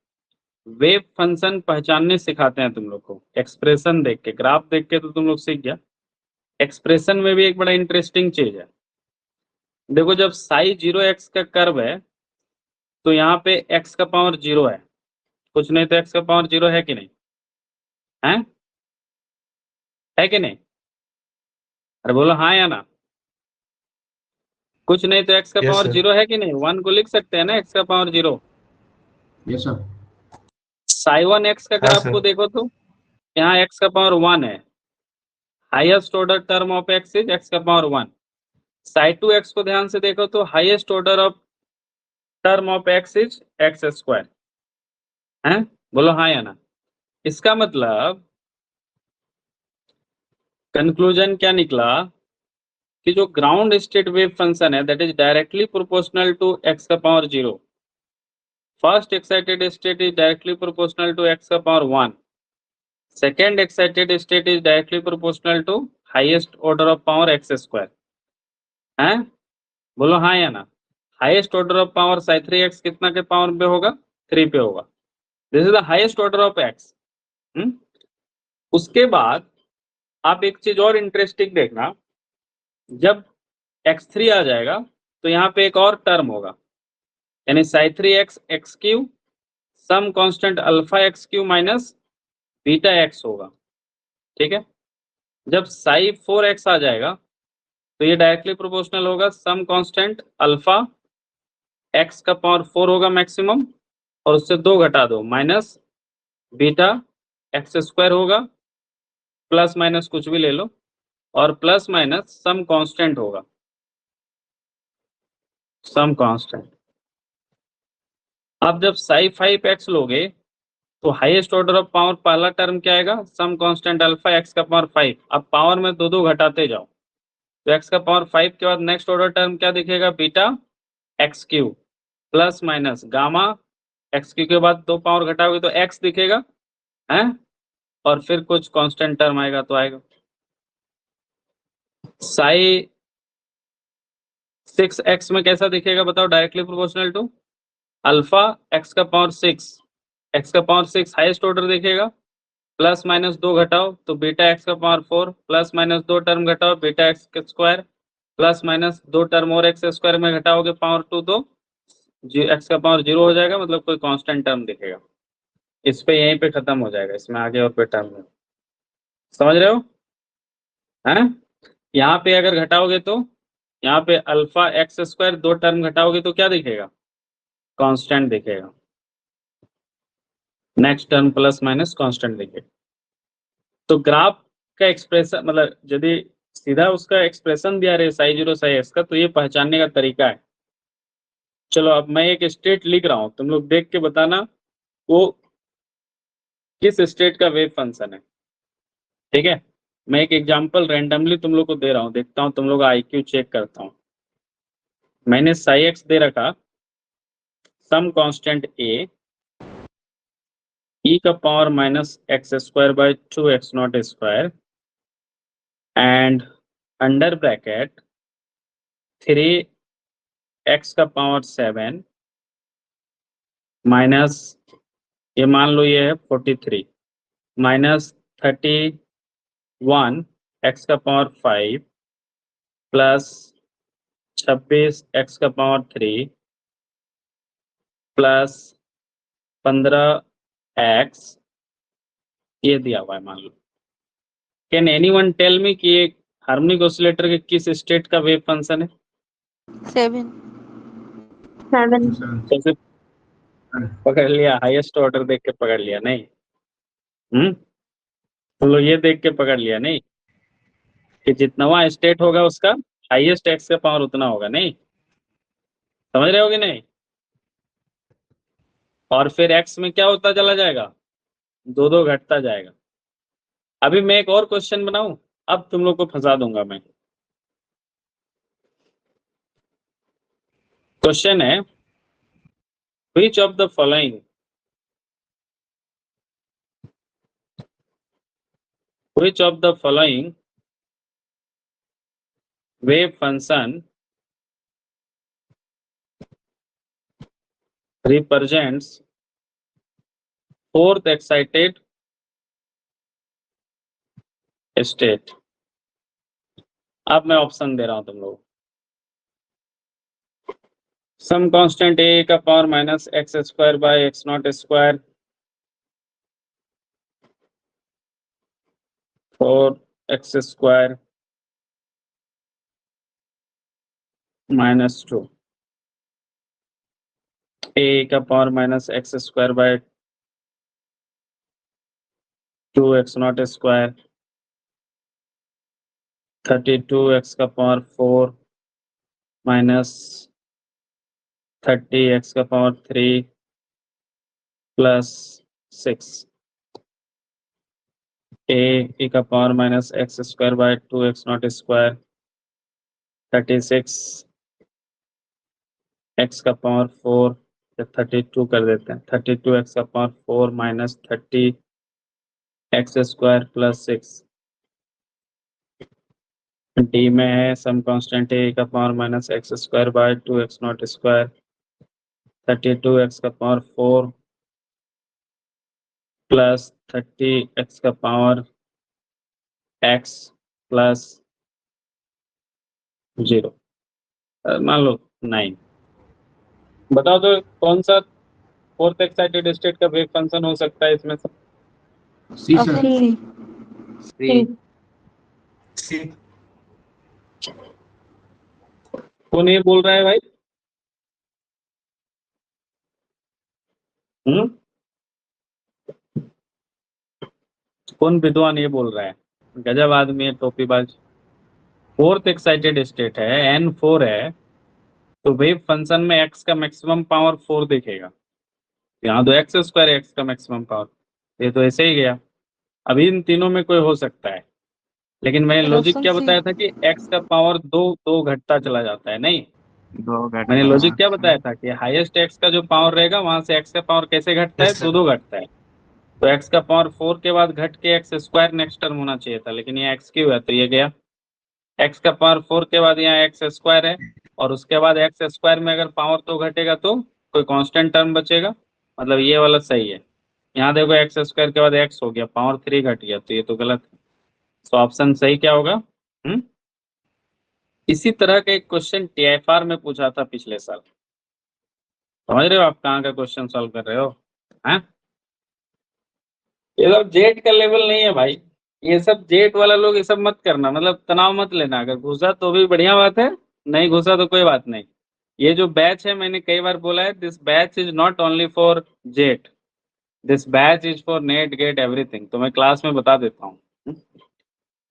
वेव फंक्शन पहचानने सिखाते हैं तुम लोग को। एक्सप्रेशन देख के, ग्राफ देख के तो तुम लोग सीख गया, एक्सप्रेशन में भी एक बड़ा इंटरेस्टिंग चीज है। देखो जब साई 0x का कर्व है तो यहाँ पे x का पावर 0 है, कुछ नहीं तो x का पावर 0 है कि नहीं? है कि नहीं? अरे बोलो हाँ या ना। कुछ नहीं तो x का Yes, पावर sir. 0 है कि नहीं? 1 को लिख सकते हैं ना x का power 0। Yes sir. Sai 1x का अगर हाँ, आपको sir. देखो तो यहाँ x का पावर 1 है, highest order term of x is x का पावर 1। साई 2x को ध्यान से देखो तो highest order of term of x is x²। हैं? बोलो हाँ या ना। इसका मतलब कंक्लूजन क्या निकला कि जो ग्राउंड स्टेट वेव फंक्शन है that is directly proportional to x का power 0। First excited state is directly proportional to x का power 1। Second excited state is directly proportional to highest order of power x²। हैं? बोलो हाँ या ना। Highest order of power psi 3x कितना के power पे होगा? 3 पे होगा। This is the highest order of x। उसके बाद आप एक चीज और इंटरेस्टिंग देखना, जब x3 आ जाएगा तो यहाँ पे एक और टर्म होगा, यानी psi 3x x³ some constant alpha x³ minus beta x होगा। ठीक है, जब साई 4x आ जाएगा तो ये डायरेक्टली प्रोपोर्शनल होगा सम कांस्टेंट अल्फा x का पावर 4 होगा मैक्सिमम, और उससे 2 घटा दो माइनस बीटा x² होगा, प्लस माइनस कुछ भी ले लो, और प्लस माइनस सम कांस्टेंट होगा। Some constant. अब जब साई 5x लोगे तो हाईएस्ट ऑर्डर ऑफ पावर पहला टर्म क्या आएगा, सम कांस्टेंट अल्फा x का पावर 5। अब पावर में दो दो घटाते जाओ, तो x का पावर 5 के बाद नेक्स्ट ऑर्डर टर्म क्या दिखेगा, beta x Q plus minus gamma x Q के बाद दो पावर घटाओगे तो x दिखेगा है, और फिर कुछ कांस्टेंट टर्म आएगा तो आएगा साई 6x में कैसा दिखेगा बताओ, directly proportional to alpha x का पावर 6, x का पावर 6 हाईएस्ट ऑर्डर दिखेगा, प्लस माइनस दो घटाओ तो बीटा एक्स का पावर 4, प्लस माइनस दो टर्म घटाओ बीटा एक्स का स्क्वायर, प्लस माइनस दो टर्म और एक्स स्क्वायर में घटाओगे पावर 2 तो एक्स का पावर 0 हो जाएगा, मतलब कोई कांस्टेंट टर्म दिखेगा। इस पे यहीं पे खत्म हो जाएगा, इसमें आगे और कोई टर्म नहीं। समझ रहे हो हैं? यहाँ पे अगर घटाओगे तो यहाँ पे अल्फा एक्स स्क्वायर दो टर्म घटाओगे तो क्या दिखेगा, कांस्टेंट दिखेगा। Next term plus minus constant दिखेगा। तो ग्राफ का एक्सप्रेशन मतलब यदि सीधा उसका एक्सप्रेशन दिया रहे साई 0 साई एक्स का, तो ये पहचानने का तरीका है। चलो अब मैं एक स्टेट लिख रहा हूं, तुम लोग देख के बताना वो किस स्टेट का वेव फंक्शन है, ठीक है। मैं एक एग्जांपल रैंडमली तुम लोग को दे रहा हूं, देखता हूं तुम लोग आईक्यू चेक करता हूं। मैंने साई एक्स दे रखा सम कांस्टेंट ए e का power minus x square by 2x not square and under bracket 3x का पावर 7 माइनस ये मान लो ये है 43 माइनस 31 x का पावर 5 प्लस 26 x का पावर 3 प्लस 15x ये दिया हुआ है मान लो। कैन एनीवन टेल मी कि ये हार्मोनिक ऑसिलेटर के किस स्टेट का वेव फंक्शन है? 7 कैसे पकड़ लिया, हाईएस्ट ऑर्डर देख के पकड़ लिया नहीं? तुम लोग ये देख के पकड़ लिया नहीं कि जितना स्टेट होगा उसका हाईएस्ट एक्स का पावर उतना होगा, नहीं समझ रहे हो कि नहीं? और फिर एक्स में क्या होता चला जाएगा, दो दो घटता जाएगा। अभी मैं एक और क्वेश्चन बनाऊं, अब तुम लोग को फंसा दूंगा मैं। क्वेश्चन है which of the following wave function represents fourth excited state? अब मैं ऑप्शन दे रहा हूं तुम लोग। सम कांस्टेंट ए का power minus x square by x not square 4x square minus 2 ए का power minus x square by 2x not square 32x का power 4 minus 30x का पावर 3 प्लस 6 ए का power minus x square by 2x not square 36 x का power 4 या 32 कर देते हैं, 32x का power 4 minus 30 x square plus 6। D में है सम कांस्टेंट ए का power minus x square by 2x not square 32x का पावर 4 प्लस 30x का पावर x प्लस 0 मान लो 9। बताओ तो कौन सा फोर्थ एक्साइटेड स्टेट का वेव फंक्शन हो सकता है इसमें से? सी सर। सी कौन ये बोल रहा है भाई? कौन विद्वान ये बोल रहा है? गजब आदमी है, टोपीबाज। फोर्थ एक्साइटेड स्टेट है, N4 है, तो वेव फंक्शन में x का मैक्सिमम पावर 4 दिखेगा, यहाँ तो x स्क्वायर x का मैक्सिमम पावर, ये तो ऐसे ही गया। अभी इन तीनों में कोई हो सकता है, लेकिन मैंने लॉजिक क्या बताया था कि x का पावर 2 घटता चला जाता है, नहीं 2 घटता मैंने लॉजिक क्या है। बताया था कि हाईएस्ट x का जो पावर रहेगा वहां से x का पावर कैसे घटता है, Yes, sir. 2 घटता है। तो x का पावर 4 के बाद घट के x स्क्वायर नेक्स्ट टर्म होना चाहिए था, लेकिन ये x क्यों है, तो ये गया। x का पावर 4 के बाद यहाँ x स्क्वायर है, और उसके बाद x स्क्वायर में अगर पावर 2 घटेगा तो कोई कांस्टेंट टर्म बचेगा, मतलब ये वाला सही है। यहाँ देखो x स्क्वायर के बाद x हो गया, पावर 3 घट गया, तो ये तो गलत है। तो ऑप्शन सही क्या होगा? इसी तरह का एक क्वेश्चन TIFR में पूछा था पिछले साल, समझ रहे हो आप कहाँ का क्वेश्चन सॉल्व कर रहे हो? हैं? ये सब जेट का लेवल नहीं है भाई, ये सब जेट वाला लोग ये सब मत करना, मतलब तनाव मत लेना। अगर घुसा तो भी बढ़िया बात है, नहीं घुसा तो कोई बात नहीं। ये जो बैच है, मैंने कई बार बोला है, this batch is not only for jet, this batch is for net get everything. तो मैं क्लास में बता देता हूँ,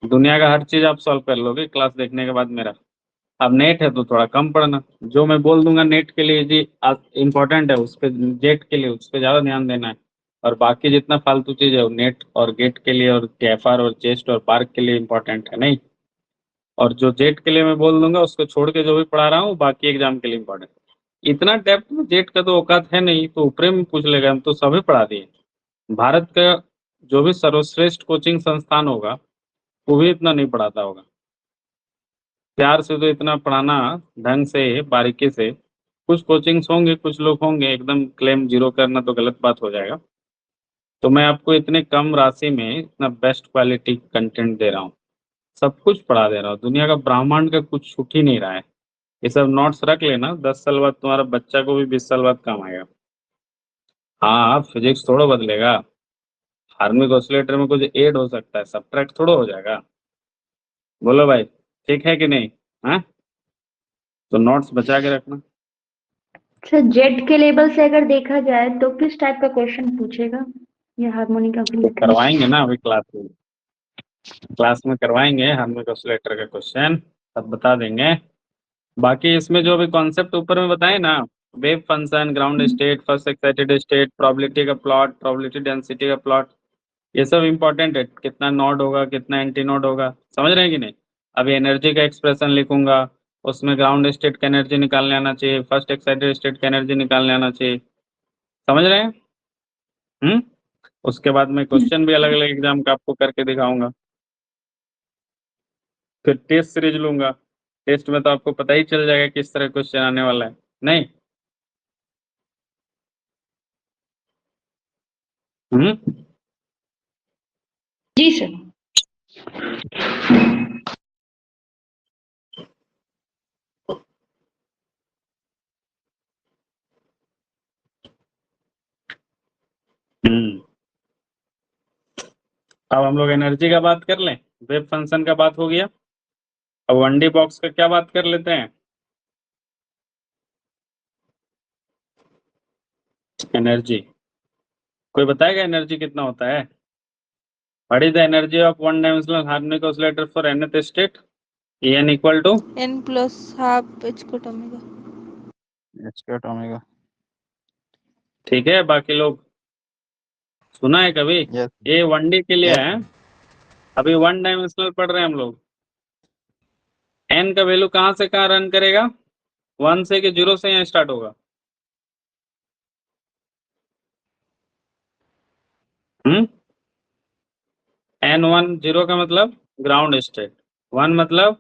दुनिया का हर चीज आप सॉल्व कर लोगे क्लास देखने के बाद मेरा। अब नेट है तो थोड़ा कम पढ़ना, जो मैं बोल दूंगा नेट के लिए जी इंपॉर्टेंट है, उस पर जेट के लिए उस पर ज्यादा ध्यान देना है, और बाकी जितना फालतू चीज है वो नेट और गेट के लिए और TIFR और चेस्ट और पार्क के लिए इंपॉर्टेंट है, नहीं। और जो जेट के लिए मैं बोल दूंगा उसको छोड़ के जो भी पढ़ा रहा हूँ बाकी एग्जाम के लिए इंपॉर्टेंट। इतना डेप्थ में जेट का तो औकात है नहीं, तो ऊपरे में पूछ लेगा, हम तो सभी पढ़ा दिए। भारत का जो भी सर्वश्रेष्ठ कोचिंग संस्थान होगा वो भी इतना नहीं पढ़ाता होगा। प्यार से तो इतना पढ़ाना ढंग से बारीकी से, कुछ कोचिंग्स होंगे, कुछ लोग होंगे, एकदम क्लेम जीरो करना तो गलत बात हो जाएगा। तो मैं आपको इतने कम राशि में इतना बेस्ट क्वालिटी कंटेंट दे रहा हूँ, सब कुछ पढ़ा दे रहा हूँ, दुनिया का ब्रह्मांड का कुछ छूट ही नहीं रहा है। ये सब नोट्स रख लेना, 10 साल बाद तुम्हारा बच्चा को भी 20 साल बाद काम आएगा। हाँ, फिजिक्स थोड़ा बदलेगा, हार्मोनिक ऑसिलेटर में कुछ ऐड हो सकता है, सब्ट्रैक्ट थोड़ा हो जाएगा। बोलो भाई, ठीक है कि नहीं? हाँ, तो नोट्स बचा के रखना। सर जेट के लेवल से अगर देखा जाए तो किस टाइप का क्वेश्चन पूछेगा ये हार्मोनिक तो ऑसिलेटर? करवाएंगे ना अभी क्लास में करवाएंगे हार्मोनिक ऑसिलेटर का क्वेश्चन, सब बता देंगे। बाकी इसमें जो भी कॉन्सेप्ट ऊपर में बताए ना, wave function, ground state, first excited state, probability का प्लॉट, प्रोबेबिलिटी डेंसिटी का प्लॉट, ये सब इंपॉर्टेंट है। कितना नोड होगा, कितना एंटी नोड होगा, समझ रहे हैं कि नहीं? अभी एनर्जी का एक्सप्रेशन लिखूंगा, उसमें ग्राउंड स्टेट का एनर्जी निकालने आना चाहिए, फर्स्ट एक्साइटेड स्टेट का एनर्जी निकालने आना चाहिए, समझ रहे हैं? उसके बाद मैं क्वेश्चन भी अलग अलग एग्जाम का आपको करके दिखाऊंगा। फिर टेस्ट सीरीज लूंगा, टेस्ट में तो आपको पता ही चल जाएगा किस तरह क्वेश्चन आने वाला है, नहीं? जी सर। अब हम लोग एनर्जी का बात कर लें, वेव फंक्शन का बात हो गया, अब 1D बॉक्स का क्या बात कर लेते हैं? एनर्जी, कोई बताएगा एनर्जी कितना होता है? What is the energy of one dimensional harmonic oscillator for nth state? En equal to n plus half h cot omega. h cot omega. ठीक है, बाकी लोग सुना है कभी? Yes. ये 1D के लिए Yes. है, अभी 1 डायमेंशनल पढ़ रहे हैं हम लोग। n का वैल्यू कहाँ से कहाँ रन करेगा? 1 से कि 0 से यहाँ स्टार्ट होगा? n1 0 का मतलब ग्राउंड स्टेट, 1 मतलब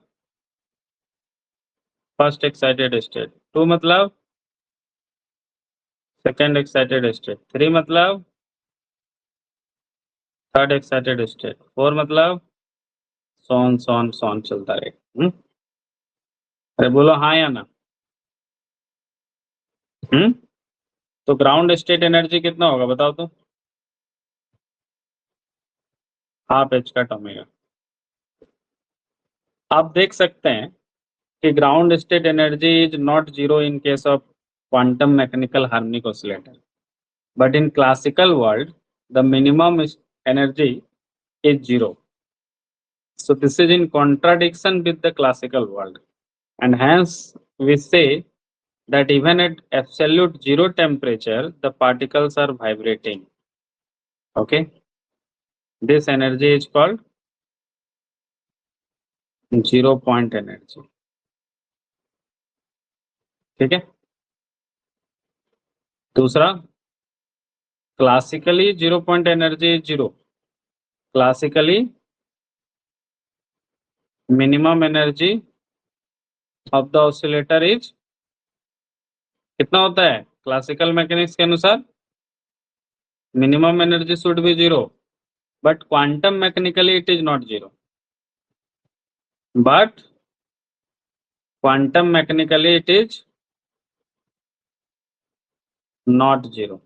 फर्स्ट एक्साइटेड स्टेट, 2 मतलब सेकेंड एक्साइटेड स्टेट, 3 मतलब थर्ड एक्साइटेड स्टेट, 4 मतलब सोन सोन सोन चलता रहेगा। अरे बोलो हाँ या ना? तो ग्राउंड स्टेट एनर्जी कितना होगा बताओ तो? हाफ h का ओमेगा। आप देख सकते हैं कि ground state energy is not zero in case of quantum mechanical harmonic oscillator, but in classical world the minimum energy is zero. So this is in contradiction with the classical world, and hence we say that even at absolute zero temperature the particles are vibrating. Okay, this energy is called zero point energy. ठीक है, दूसरा classically zero point energy is zero. Classically minimum energy of the oscillator is कितना होता है classical mechanics के अनुसार? Minimum energy should be zero, but quantum mechanically it is not zero. But quantum mechanically it is not zero.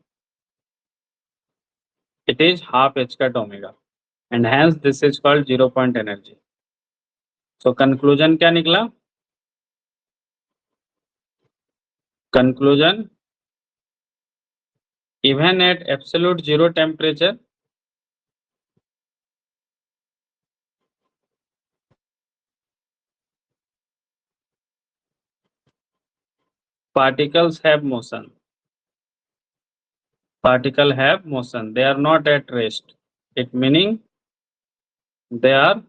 It is half h cut omega, and hence this is called zero point energy. So conclusion क्या निकला? Conclusion, even at absolute zero temperature particles have motion. Particle have motion. They are not at rest. It meaning they are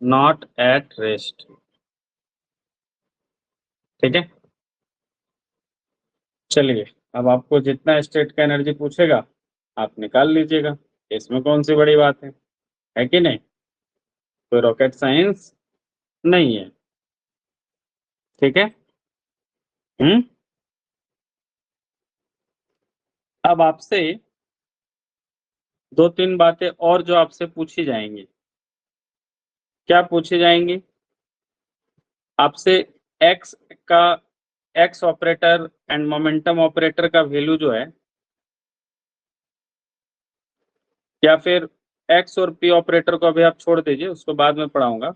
not at rest. ठीक है, चलिए अब आपको जितना state का energy पूछेगा आप निकाल लीजिएगा, इसमें कौन सी बड़ी बात है कि नहीं? कोई रॉकेट साइंस नहीं है. ठीक है. अब आपसे दो तीन बातें और जो आपसे पूछी जाएंगी. क्या पूछी जाएंगी? आपसे एक्स का x operator and momentum operator का वैल्यू जो है, या फिर एक्स और पी ऑपरेटर को अभी आप छोड़ दीजिए, उसको बाद में पढ़ाऊंगा.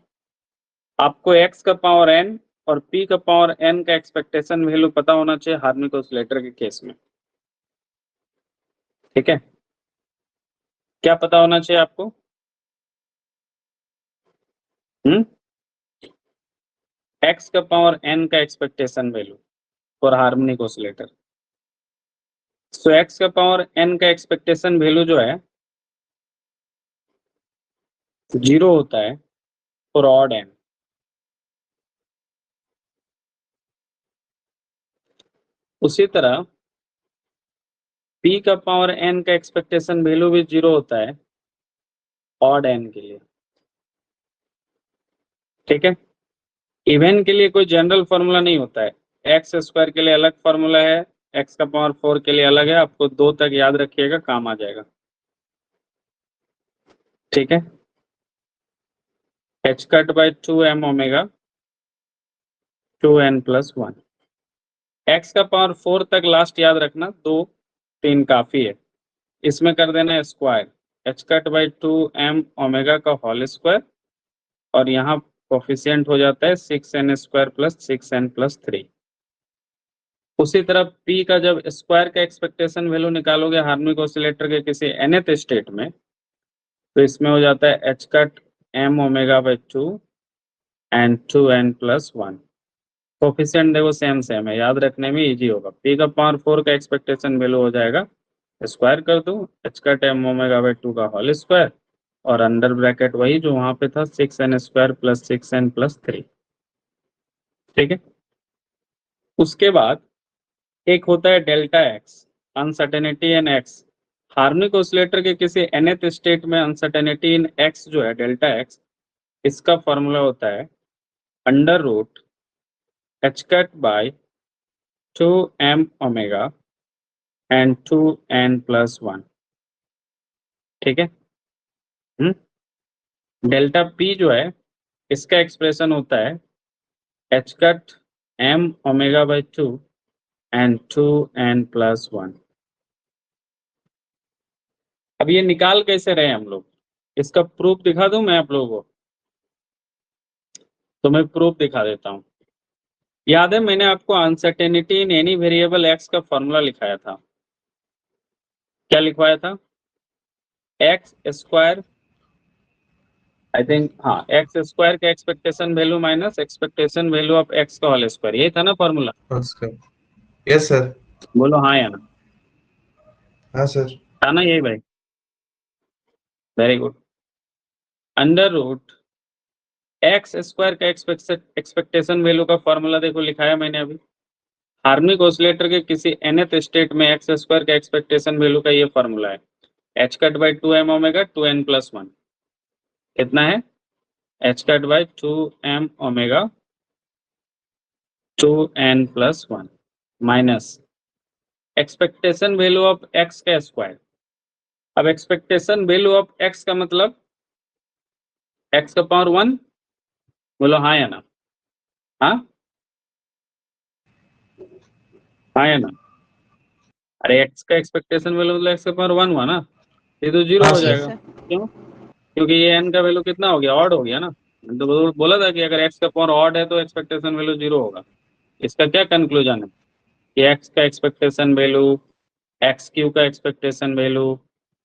आपको एक्स का पावर एन और पी का पावर एन का एक्सपेक्टेशन वैल्यू पता होना चाहिए हार्मोनिक ऑसिलेटर के केस में. ठीक है, क्या पता होना चाहिए आपको? एक्स का पावर एन का expectation value for harmonic oscillator. So x का पावर एन का एक्सपेक्टेशन वैल्यू जो है जीरो होता है फॉर ऑड एन. उसी तरह पी का पावर एन का एक्सपेक्टेशन वैल्यू भी जीरो होता है ऑड एन के लिए. ठीक है, इवन के लिए कोई जनरल फॉर्मूला नहीं होता है. एक्स स्क्वायर के लिए अलग फॉर्मूला है, एक्स का पावर 4 के लिए अलग है. आपको 2 तक याद रखिएगा, काम आ जाएगा. ठीक है, h cut by 2m omega 2n plus 1. X का पावर 4 तक लास्ट याद रखना, 2 3 काफी है. इसमें कर देना square, h cut by 2m omega का होल स्क्वायर, और यहाँ कोफिशिएंट हो जाता है 6n square plus 6n plus 3. उसी तरह p का जब स्क्वायर का एक्सपेक्टेशन वैल्यू निकालोगे हार्मोनिक ऑसिलेटर के किसी nth स्टेट में, तो इसमें हो जाता है h cut m omega by 2 and 2n plus 1. Coefficient देखो सेम है, याद रखने में इजी होगा. p का पावर 4 का एक्सपेक्टेशन वैल्यू हो जाएगा, स्क्वायर कर दो h cut m omega by 2 का होल स्क्वायर, और अंडर ब्रैकेट वही जो वहां पे था 6n square plus 6n plus 3. ठीक है, उसके बाद एक होता है delta x, uncertainty in x. Harmonic oscillator के किसी nth स्टेट में अनसर्टेनिटी इन एक्स जो है डेल्टा एक्स, इसका फॉर्मूला होता है under root h cut by 2m omega and 2n plus 1. ठीक है, डेल्टा p जो है इसका एक्सप्रेशन होता है h cut m omega by 2 and 2n plus 1. अब ये निकाल कैसे रहे हम लोग, इसका प्रूफ दिखा दूं मैं आप लोगों को? तो मैं प्रूफ दिखा देता हूं. याद है मैंने आपको uncertainty in any variable x का फॉर्मूला लिखाया था. क्या लिखवाया था? एक्स स्क्वायर आई थिंक हाँ, एक्स स्क्वायर का expectation value minus expectation value of x का होल स्क्वायर, यही था ना फॉर्मूला? Yes sir. बोलो हाँ या ना? हाँ सर। था ना यही भाई? Very good. Under root x square का एक्सपेक्टेशन वैल्यू का फॉर्मूला देखो लिखा है मैंने अभी। हार्मोनिक ऑसिलेटर के किसी nth स्टेट में एक्स स्क्वायर का एक्सपेक्टेशन वैल्यू का ये फॉर्मूला है, H cut by 2m omega 2n plus 1। कितना है? H cut by 2m omega 2n plus 1 minus expectation value of x का स्क्वायर। अब एक्सपेक्टेशन वैल्यू ऑफ एक्स का मतलब एक्स का पावर 1। बोलो हाँ या ना? हाँ हाँ या ना? अरे एक्स का एक्सपेक्टेशन वैल्यू मतलब एक्स का पावर 1 हुआ ना, ये तो जीरो हाँ हो सर। जाएगा। क्यों? क्योंकि ये एन का वैल्यू कितना हो गया? ऑड हो गया ना। तो बोला था कि अगर एक्स का पावर ऑड है तो एक्सपेक्टेशन वैल्यू जीरो होगा। इसका क्या कंक्लूजन है कि एक्स का एक्सपेक्टेशन वैल्यू, एक्स क्यू का एक्सपेक्टेशन वैल्यू,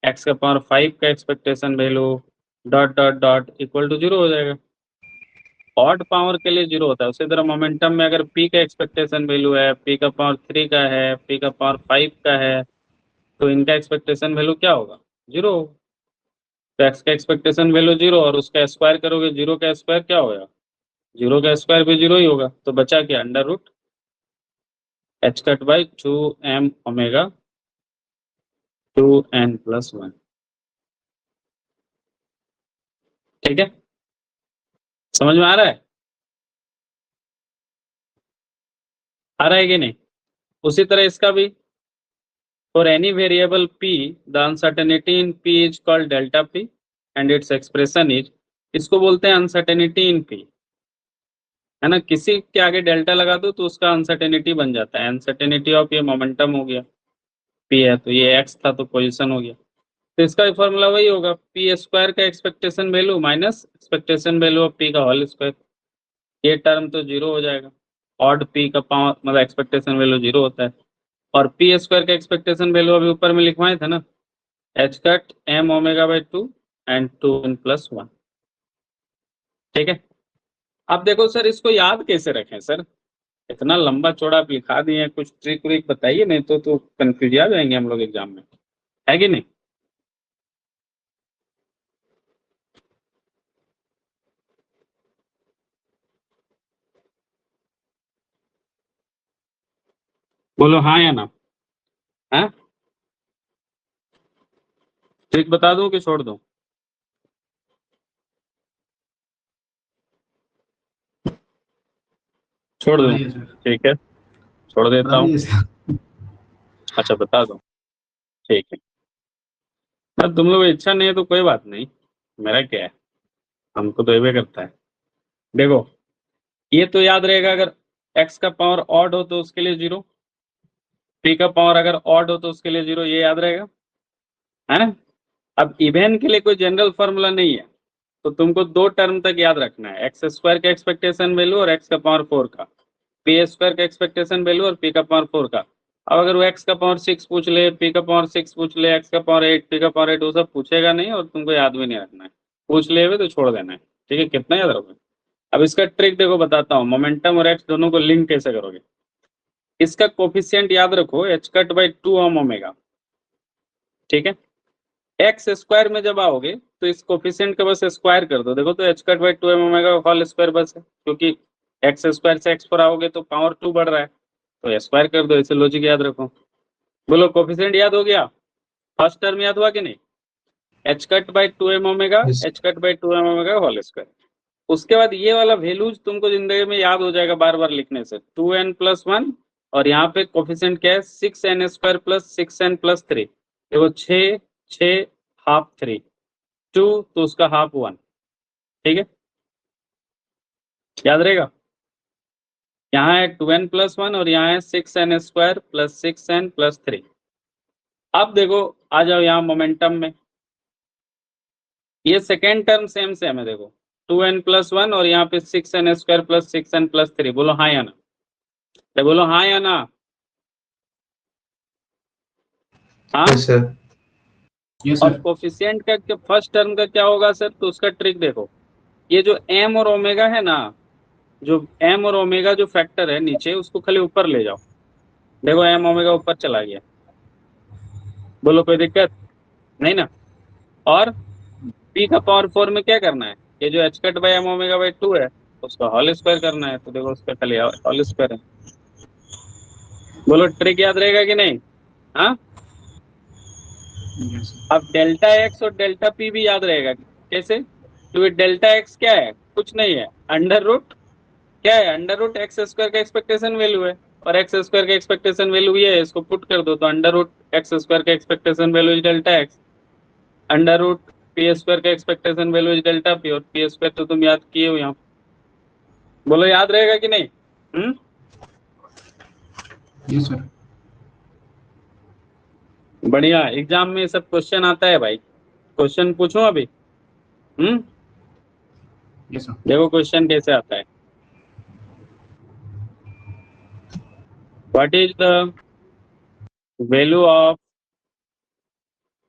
एक्स का पावर 5 का expectation value dot dot dot equal to zero हो जाएगा। ऑड पावर के लिए जीरो होता है। उसी तरह मोमेंटम में अगर पी का एक्सपेक्टेशन वैल्यू है, पी का पावर 3 का है, पी का पावर 5 का है, तो इनका एक्सपेक्टेशन वैल्यू क्या होगा? जीरो होगा। तो एक्स का एक्सपेक्टेशन वैल्यू जीरो और उसका स्क्वायर करोगे, जीरो का स्क्वायर क्या होगा? जीरो का स्क्वायर भी जीरो ही होगा। तो बचा क्या? Under root H cut by 2m omega 2n plus 1। ठीक है, समझ में आ रहा है? आ रहा है कि नहीं? उसी तरह इसका भी, for any variable p the uncertainty in p is called delta p and its expression is, इसको बोलते हैं अनसर्टेनिटी इन p, है ना। किसी के आगे डेल्टा लगा दो तो उसका अनसर्टेनिटी बन जाता है। अनसर्टेनिटी ऑफ ये मोमेंटम हो गया, p है तो ये x था तो पोजीशन हो गया। तो इसका फॉर्मूला वही होगा, पी स्क्वायर का expectation value minus expectation value of p का होल स्क्वायर। ये टर्म तो जीरो हो जाएगा। ऑड पी का पावर मतलब एक्सपेक्टेशन वैल्यू जीरो होता है। और पी स्क्वायर का एक्सपेक्टेशन वैल्यू अभी ऊपर में लिखवाए थे ना, h cut m omega by 2 and 2n plus 1। ठीक है, अब देखो सर इसको याद कैसे रखें सर? इतना लंबा चौड़ा आप लिखा दिए हैं, कुछ ट्रिक व्रिक बताइए, नहीं तो कंफ्यूज आ जाएंगे हम लोग एग्जाम में, है कि नहीं? बोलो हाँ या ना? हाँ, ट्रिक बता दूं कि छोड़ दूं? छोड़ दूं? बताइए सर, ठीक है, छोड़ देता बता हूँ। दीजिए सर। अच्छा बता दो, ठीक है। अब तुम लोग इच्छा नहीं है तो कोई बात नहीं, मेरा क्या है, हमको तो ये करता है। देखो ये तो याद रहेगा, अगर x का पावर ऑड हो तो उसके लिए जीरो, p का पावर अगर ऑड हो तो उसके लिए जीरो, ये याद रहेगा, है ना। अब इवेन के लिए कोई जनरल फॉर्मूला नहीं है, तो तुमको दो टर्म तक याद रखना है, एक्स स्क्वायर का एक्सपेक्टेशन वैल्यू और एक्स का पावर 4 का, पी स्क्वायर का एक्सपेक्टेशन वैल्यू और पी का पावर 4 का। अब अगर वो एक्स का पावर 6 पूछ ले, पी का पावर 6 पूछ ले, एक्स का पावर 8, पी का पावर 8, वो सब पूछेगा नहीं और तुमको याद भी नहीं रखना है। पूछ ले हुए तो छोड़ देना है। ठीक है, कितना याद रखोगे? अब इसका ट्रिक देखो बताता हूँ, मोमेंटम और एक्स दोनों को लिंक कैसे करोगे। इसका कोफिशिएंट याद रखो H cut by 2m omega. ठीक है, एक्स स्क्वायर में जब आओगे तो इस कोफिशिएंट का बस स्क्वायर कर दो। देखो तो h cut by 2m omega whole square बस है, क्योंकि एक्स स्क्वायर से एक्स पर आओगे तो पावर 2 बढ़ रहा है, तो स्क्वायर कर दो। ऐसे लॉजिक याद रखो। बोलो कोफिशिएंट याद हो गया? फर्स्ट टर्म याद हुआ कि नहीं? H cut by 2m omega, Yes. H cut by 2m omega whole square. उसके बाद ये वाला वैल्यूज तुमको जिंदगी में याद हो जाएगा बार बार लिखने से, 2n प्लस 1, और यहाँ पे कोफिशिएंट क्या है? 6n square plus 6n plus 3। देखो 6 6 हाफ 3 2 तो उसका हाफ 1। ठीक है, याद रहेगा। यहाँ है 2n प्लस 1 और यहाँ है 6n square plus 6n plus 3। अब देखो आ जाओ यहाँ मोमेंटम में, ये सेकेंड टर्म सेम सेम है। देखो 2n प्लस 1 और यहाँ पे 6n square plus 6n plus 3। बोलो हाँ या ना? बोलो हाँ या ना? हाँ, यस सर। यस और सर। कोफिशिएंट का फर्स्ट टर्म का क्या होगा सर, तो उसका ट्रिक देखो, ये जो एम और ओमेगा है ना, जो एम और ओमेगा जो फैक्टर है नीचे, उसको खाली ऊपर ले जाओ। देखो एम ओमेगा ऊपर चला गया, बोलो कोई दिक्कत नहीं ना। और पी का पावर 4 में क्या करना है, ये जो h cut by M omega by 2 है उसका होल स्क्वायर करना है, तो देखो उसका खाली होल स्क्वायर है। बोलो ट्रिक याद रहेगा कि नहीं? हाँ, यस अब डेल्टा एक्स और डेल्टा पी भी याद रहेगा। कैसे? तो डेल्टा एक्स क्या है, कुछ नहीं है, अंडर रूट क्या है, अंडर रूट एक्स स्क्वायर का एक्सपेक्टेशन वैल्यू है, और एक्स स्क्वायर का एक्सपेक्टेशन वैल्यू ये है, इसको पुट कर दो तो अंडर रूट एक्स स्क्वायर का expectation value is delta x, under root p square का expectation value is delta p, और पी स्क्वायर तो तुम याद किए हो यहाँ। बोलो याद रहेगा कि नहीं? Yes sir. बढ़िया, एग्जाम में सब क्वेश्चन आता है भाई, क्वेश्चन पूछो अभी। Yes sir. देखो क्वेश्चन कैसे आता है। What is the value of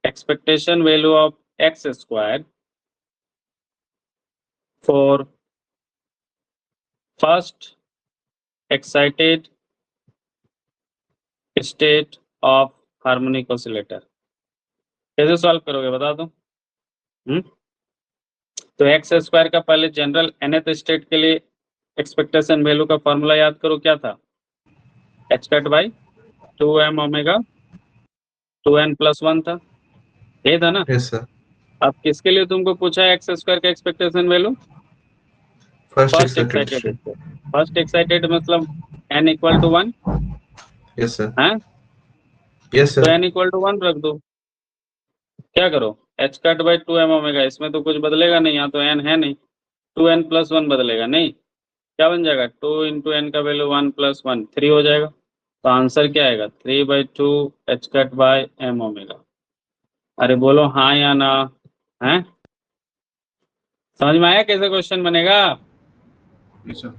expectation value of x square for first excited state of harmonic oscillator? कैसे सॉल्व करोगे बता दो। तो एक्स स्क्वायर का पहले जनरल nth स्टेट के लिए एक्सपेक्टेशन वैल्यू का फॉर्मूला याद करो, क्या था, h cut by 2m omega 2n plus 1 था, ये था ना। Yes sir. अब किसके लिए तुमको पूछा है एक्स स्क्वायर का expectation value? First first excited excited state. First excited मतलब n equal to 1 yes sir. है, यस तो सर। n इक्वल टू 1 रख दो। क्या करो, H cut by 2m omega, इसमें तो कुछ बदलेगा नहीं, यहाँ तो n है नहीं, 2n प्लस 1 बदलेगा नहीं, क्या बन जाएगा, 2 इंटू एन का वैल्यू 1 प्लस 1 3 हो जाएगा। तो आंसर क्या आएगा, 3/2 h cut by M omega. अरे बोलो हाँ या ना, है समझ में आया कैसे क्वेश्चन बनेगा? Yes sir.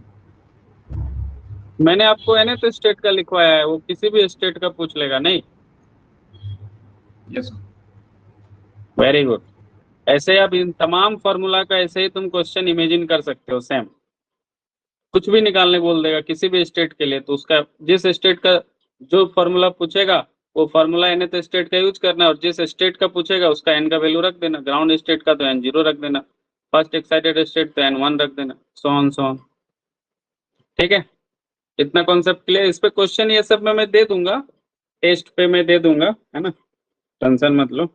मैंने आपको nth स्टेट का लिखवाया है, वो किसी भी स्टेट का पूछ लेगा नहीं। Yes sir. Very good. ऐसे अब इन तमाम फॉर्मूला का ऐसे ही तुम क्वेश्चन इमेजिन कर सकते हो, सेम कुछ भी निकालने बोल देगा किसी भी स्टेट के लिए, तो उसका जिस स्टेट का जो फॉर्मूला पूछेगा वो फॉर्मूला nth स्टेट का यूज करना है, और जिस स्टेट का पूछेगा उसका n का वैल्यू रख देना, ग्राउंड स्टेट का तो n0 रख देना, फर्स्ट एक्साइटेड स्टेट तो n1 रख देना, सो ऑन। ठीक है, इतना कॉन्सेप्ट क्लियर। इस पे क्वेश्चन ये सब मैं दे दूंगा, टेस्ट पे मैं दे दूंगा, है ना, टेंशन मत लो।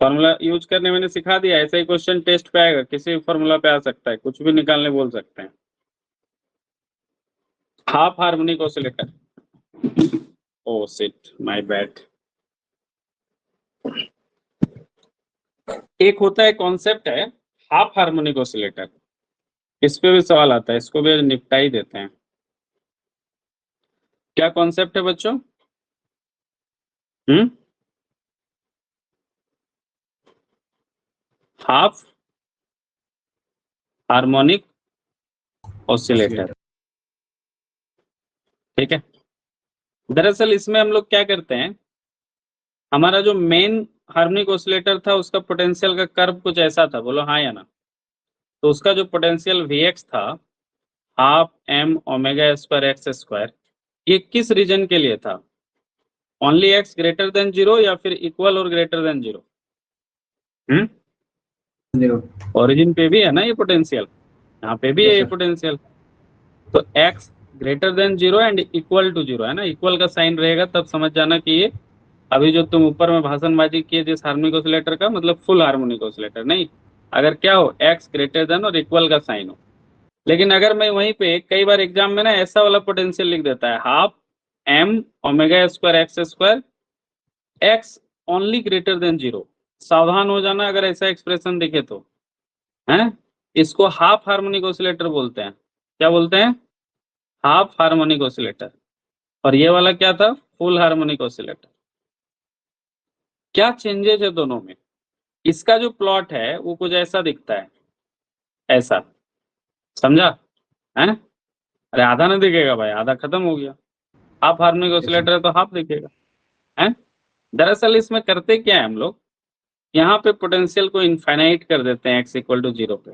फॉर्मूला यूज करने मैंने सिखा दिया, ऐसा ही क्वेश्चन टेस्ट पे आएगा, किसी भी फॉर्मूला पे आ सकता है, कुछ भी निकालने बोल सकते हैं। Half harmonic oscillator, oh shit my bad. एक होता है कॉन्सेप्ट है हाफ हार्मोनिक ऑसिलेटर, इस पे भी सवाल आता है, इसको भी निपटा ही देते हैं। क्या कॉन्सेप्ट है बच्चों? हाफ हार्मोनिक ऑसिलेटर, ठीक है। दरअसल इसमें हम लोग क्या करते हैं, हमारा जो मेन हार्मोनिक ऑसिलेटर था उसका पोटेंशियल का कर्व कुछ ऐसा था, बोलो हाँ या ना। तो उसका जो पोटेंशियल Vx था half m omega square x square, ये किस रीजन के लिए था, ओनली x ग्रेटर देन 0 या फिर इक्वल और ग्रेटर देन 0? ओरिजिन पे भी है ना ये पोटेंशियल, यहाँ पे भी है ये पोटेंशियल। तो x greater than 0 and equal to 0 है ना, इक्वल का साइन रहेगा तब समझ जाना कि ये अभी जो तुम ऊपर में भाषणबाजी किए जिस हार्मोनिक ऑसिलेटर का मतलब फुल हार्मोनिक ऑसिलेटर नहीं, अगर क्या हो x ग्रेटर देन और इक्वल का साइन हो। लेकिन अगर मैं वहीं पे कई बार एग्जाम में ना ऐसा वाला पोटेंशियल लिख देता है half m omega square x square x only greater than 0, सावधान हो जाना अगर ऐसा एक्सप्रेशन दिखे तो, है इसको हाफ हार्मोनिक ऑसिलेटर बोलते हैं। क्या बोलते हैं? Half harmonic oscillator. और ये वाला क्या था, फुल हार्मोनिक ऑसिलेटर। क्या चेंजेस है दोनों में? इसका जो प्लॉट है वो कुछ ऐसा दिखता है, ऐसा, समझा है? अरे आधा ना दिखेगा भाई, आधा खत्म हो गया। हाफ हार्मोनिक ऑसिलेटर है तो हाफ दिखेगा, है दरअसल इसमें करते क्या है हम लोग, यहाँ पे पोटेंशियल को इनफाइनाइट कर देते हैं x इक्वल टू 0 पे।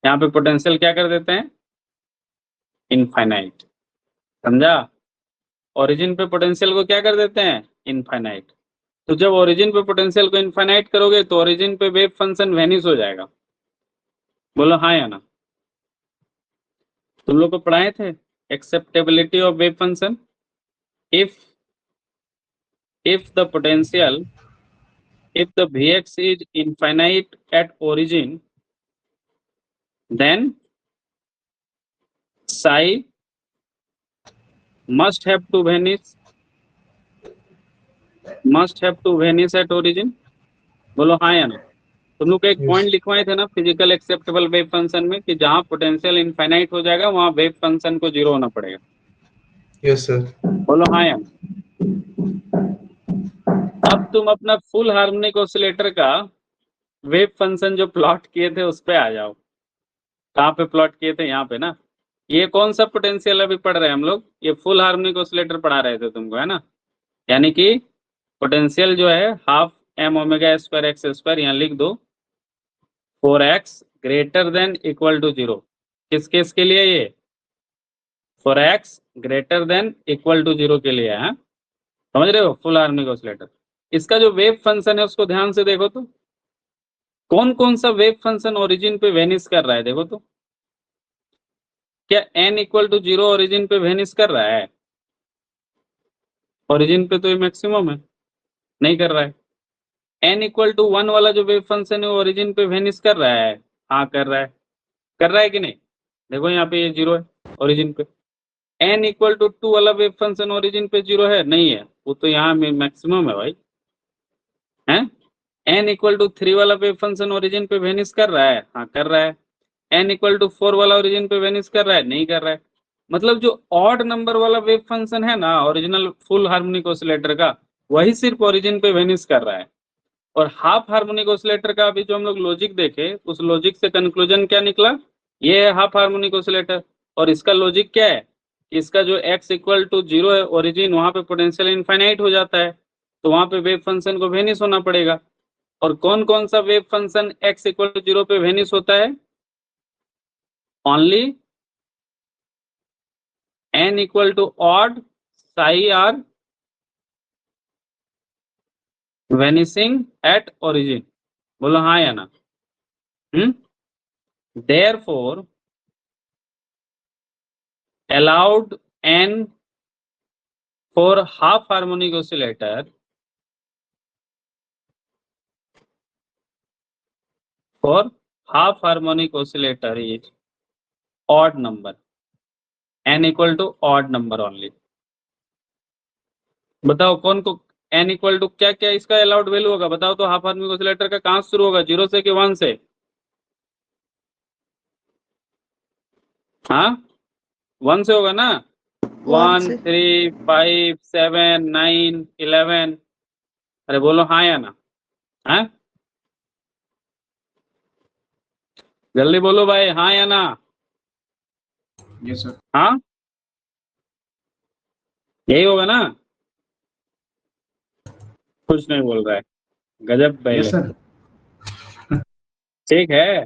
यहाँ पे पोटेंशियल क्या कर देते हैं, इनफाइनाइट, समझा। ओरिजिन पे पोटेंशियल को क्या कर देते हैं, इनफाइनाइट। तो जब ओरिजिन पे पोटेंशियल को इनफाइनाइट करोगे तो ओरिजिन पे वेव फंक्शन वेनिश हो जाएगा। बोलो हाँ या ना। तुम लोग को पढ़ाए थे acceptability of wave function. if the potential, if the Vx is infinite at origin, then psi must have to vanish at origin। बोलो हाँ या ना। तुम लोग एक Yes. पॉइंट लिखवाए थे ना फिजिकल एक्सेप्टेबल वेव फंक्शन में कि जहां पोटेंशियल इनफाइनाइट हो जाएगा वहां वेव फंक्शन को 0 होना पड़ेगा। Yes, sir. बोलो हाँ या ना। अब तुम अपना फुल हार्मोनिक ऑसिलेटर का वेव फंक्शन जो प्लॉट किए थे उस पे आ जाओ। कहाँ पे प्लॉट किए थे, यहाँ पे ना। ये कौन सा पोटेंशियल अभी पढ़ रहे हैं हम लोग, ये फुल हार्मोनिक ऑसिलेटर पढ़ा रहे थे तुमको, है ना। यानी कि पोटेंशियल जो है half M omega square x square, यहाँ लिख दो 4x greater than equal to 0। किस केस के लिए ये, 4x greater than equal to 0 के लिए है, समझ रहे हो, फुल हार्मोनिक ऑसिलेटर। इसका जो वेव फंक्शन है उसको ध्यान से देखो तो कौन कौन सा वेव फंक्शन ओरिजिन पे वेनिश कर रहा है, देखो तो। क्या n इक्वल टू 0 ओरिजिन पे वेनिश कर रहा है, ओरिजिन पे तो ये मैक्सिमम है, नहीं कर रहा है। n इक्वल टू 1 वाला जो वेव फंक्शन है वो ओरिजिन पे वेनिश कर रहा है, हाँ कर रहा है कि नहीं। देखो यहाँ पे ये 0 है ओरिजिन पे। n इक्वल टू 2 वाला वेव फंक्शन ओरिजिन पे 0 है, नहीं है, वो तो यहाँ मैक्सिमम है भाई, है। n इक्वल टू 3 वाला वेव फंक्शन ओरिजिन पे वेनिश कर रहा है, हाँ कर रहा है। n इक्वल टू 4 वाला ओरिजिन पे वेनिश कर रहा है, नहीं कर रहा है। मतलब जो ऑड नंबर वाला वेव फंक्शन है ना ओरिजिनल फुल हार्मोनिक ऑसिलेटर का, वही सिर्फ ओरिजिन पे वेनिश कर रहा है। और हाफ हार्मोनिक ऑसिलेटर का अभी जो हम लोग लॉजिक देखे, उस लॉजिक से कंक्लूजन क्या निकला, ये है हाफ हार्मोनिक ऑसिलेटर। और इसका लॉजिक क्या है, इसका जो x इक्वल टू 0 है ओरिजिन, वहां पे पोटेंशियल इनफाइनाइट हो जाता है, तो वहां पे वेव फंक्शन को वेनिश होना पड़ेगा। और कौन कौन सा wave function x equal to 0 पे वेनिश होता है, only n equal to odd psi are vanishing at origin. बोलो हाँ या ना। Therefore allowed n for half harmonic oscillator is odd number, n equal to odd number only। बताओ कौन को n इक्वल टू क्या क्या इसका अलाउड वैल्यू होगा, बताओ तो। हाफ हार्मोनिक ऑसिलेटर का कहां शुरू होगा, 0 से कि 1 से, हाँ 1 से होगा ना। 1 से। 3 5 7 9 11। अरे बोलो हाँ या ना, हाँ जल्दी बोलो भाई, हाँ या ना। Yes sir. हाँ यही होगा ना, कुछ नहीं बोल रहा है, गजब पहले। Yes sir. ठीक है,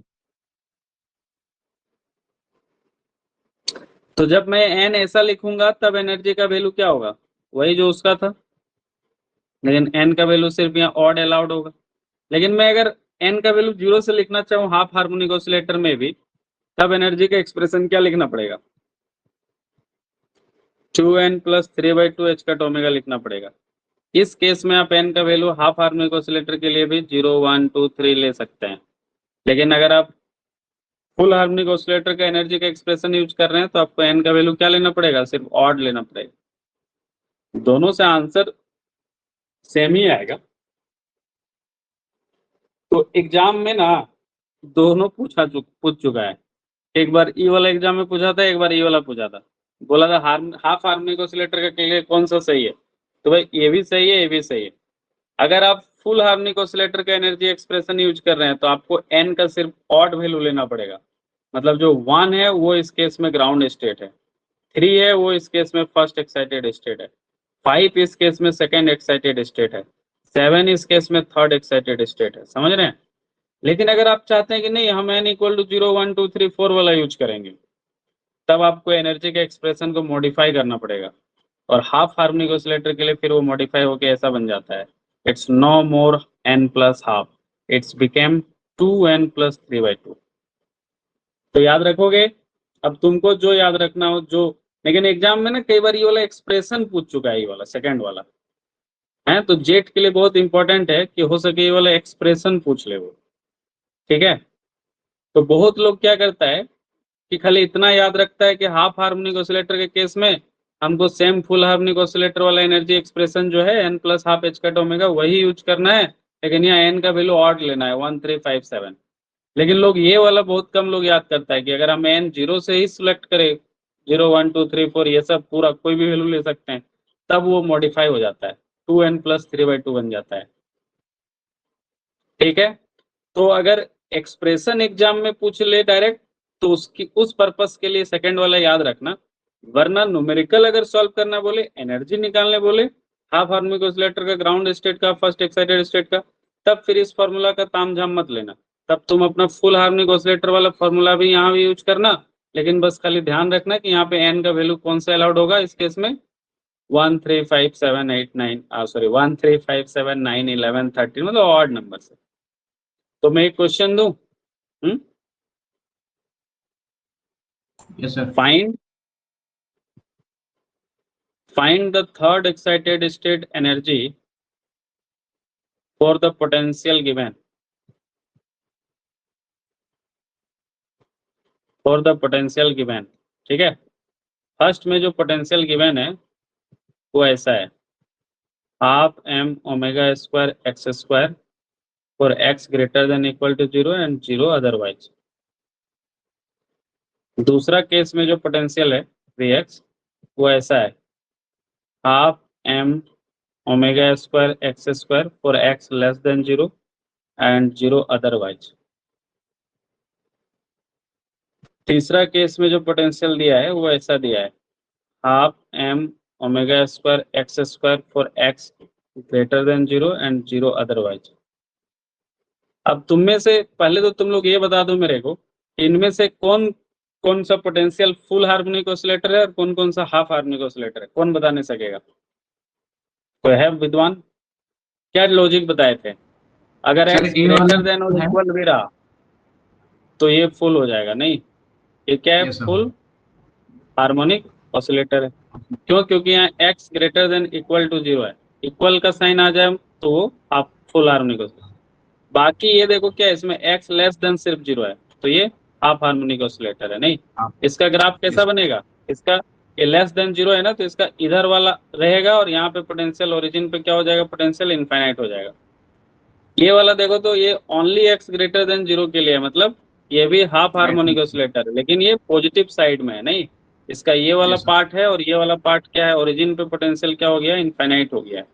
तो जब मैं n ऐसा लिखूंगा तब एनर्जी का वैल्यू क्या होगा, वही जो उसका था, लेकिन n का वैल्यू सिर्फ यहाँ ऑड अलाउड होगा। लेकिन मैं अगर n का वैल्यू 0 से लिखना चाहूँ हाफ हार्मोनिक ऑसिलेटर में भी, तब एनर्जी का एक्सप्रेशन क्या लिखना पड़ेगा, 2n प्लस 3/2 h का ओमेगा लिखना पड़ेगा। इस केस में आप n का वैल्यू हाफ हार्मोनिक ऑसिलेटर के लिए भी 0 1 2 3 ले सकते हैं। लेकिन अगर आप फुल हार्मोनिक ऑसिलेटर का एनर्जी का एक्सप्रेशन यूज कर रहे हैं तो आपको n का वैल्यू क्या लेना पड़ेगा, सिर्फ ऑड लेना पड़ेगा। दोनों से आंसर सेम ही आएगा। तो एग्जाम में ना दोनों पूछ चुका है। एक बार ई वाला एग्जाम में पूछा था, एक बार ई वाला पूछा था। बोला था हाफ हार्मोनिक ऑसिलेटर के लिए कौन सा सही है, तो भाई ये भी सही है, ये भी सही है। अगर आप फुल हार्मोनिक ऑसिलेटर का एनर्जी एक्सप्रेशन यूज कर रहे हैं तो आपको n का सिर्फ ऑड वैल्यू लेना पड़ेगा। मतलब जो 1 है वो इस केस में ग्राउंड स्टेट है, 3 है वो इस केस में फर्स्ट एक्साइटेड स्टेट है, 5 इस केस में सेकेंड एक्साइटेड स्टेट है, 7 इस केस में थर्ड एक्साइटेड स्टेट है, समझ रहे हैं। लेकिन अगर आप चाहते हैं कि नहीं हम n इक्वल टू 0 1 2 3 4 वाला यूज करेंगे, तब आपको एनर्जी के एक्सप्रेशन को मॉडिफाई करना पड़ेगा, और हाफ हार्मोनिक ऑसिलेटर के लिए फिर वो मॉडिफाई होके ऐसा बन जाता है, it's no more n plus half, it's became 2n plus 3/2। तो याद रखोगे। अब तुमको जो याद रखना हो जो, लेकिन एग्जाम में ना कई बार ये वाला एक्सप्रेशन पूछ चुका है, ये वाला सेकंड वाला है, तो जेट के लिए बहुत इंपॉर्टेंट है कि हो सके ये वाला एक्सप्रेशन पूछ ले वो, ठीक है। तो बहुत लोग क्या करता है कि खाली इतना याद रखता है कि हाफ हार्मोनिक ऑसिलेटर के केस में हमको सेम फुल हार्मोनिक ऑसिलेटर वाला एनर्जी एक्सप्रेशन जो है n plus half H cut omega वही यूज करना है, लेकिन यहाँ n का वैल्यू ऑड लेना है 1357। लेकिन लोग ये वाला बहुत कम लोग याद करता है कि अगर हम n 0 से ही सिलेक्ट करें, 0 1 2 3 4 ये सब पूरा कोई भी वैल्यू ले सकते हैं, तब वो मॉडिफाई हो जाता है, 2n प्लस 3/2 बन जाता है, ठीक है। तो अगर एक्सप्रेशन एग्जाम में पूछ ले डायरेक्ट, तो उसकी उस पर्पस के लिए सेकंड वाला याद रखना, वरना न्यूमेरिकल अगर सॉल्व करना बोले, एनर्जी निकालने बोले हाफ हार्मोनिक ऑसिलेटर का, ग्राउंड स्टेट का, फर्स्ट एक्साइटेड स्टेट का, तब फिर इस फॉर्मूला का तामझाम मत लेना, तब तुम अपना फुल हार्मोनिक ऑसिलेटर वाला फॉर्मूला भी यहाँ भी यूज करना, लेकिन बस खाली ध्यान रखना कि यहाँ पे n का वैल्यू कौन सा अलाउड होगा इस केस में, 1 3 5 7 8 9 सॉरी 1 3 5 7 9 11 13 मतलब ऑड नंबर से। तो मैं एक क्वेश्चन दूं, yes sir. find the third excited state energy for the potential given, for the potential given, ठीक है। फर्स्ट में जो पोटेंशियल गिवन है वो ऐसा है, half m omega square x square for x greater than equal to 0 and 0 otherwise. दूसरा case में जो पोटेंशियल है Vx वो ऐसा है, half m omega square x square for x less than 0 and 0 otherwise. तीसरा केस में जो पोटेंशियल दिया है वो ऐसा दिया है, half m omega square x square for x greater than 0 and 0 otherwise. अब तुम में से पहले तो तुम लोग ये बता दो मेरे को, इनमें से कौन कौन सा पोटेंशियल फुल हार्मोनिक ऑसिलेटर है और कौन कौन सा हाफ हार्मोनिक ऑसिलेटर है, कौन बताने सकेगा? कोई है विद्वान? क्या लॉजिक बताए थे? अगर सर, x ये वाला ग्रेटर देन और है। इक्वल भी रहा तो ये फुल हो जाएगा, नहीं ये क्या है? Yes, sir. Full harmonic oscillator है। क्यों? क्योंकि यहाँ x greater than equal to 0 है, इक्वल का साइन आ जाए तो वो आप फुल हार्मोनिक ऑसिलेटर। बाकी ये देखो क्या है, इसमें x लेस देन सिर्फ 0 है, तो ये हाफ हार्मोनिक ऑसिलेटर है। नहीं, इसका ग्राफ कैसा बनेगा? इसका ये लेस देन 0 है ना, तो इसका इधर वाला रहेगा और यहाँ पे पोटेंशियल ओरिजिन पे क्या हो जाएगा? पोटेंशियल इनफाइनाइट हो जाएगा। ये वाला देखो तो ये ओनली x ग्रेटर देन 0 के लिए है, मतलब ये भी हाफ हार्मोनिक ऑसिलेटर है, लेकिन ये पॉजिटिव साइड में है। नहीं, इसका ये वाला पार्ट है और ये वाला पार्ट क्या है? ओरिजिन पे पोटेंशियल क्या हो गया? इनफाइनाइट हो गया है।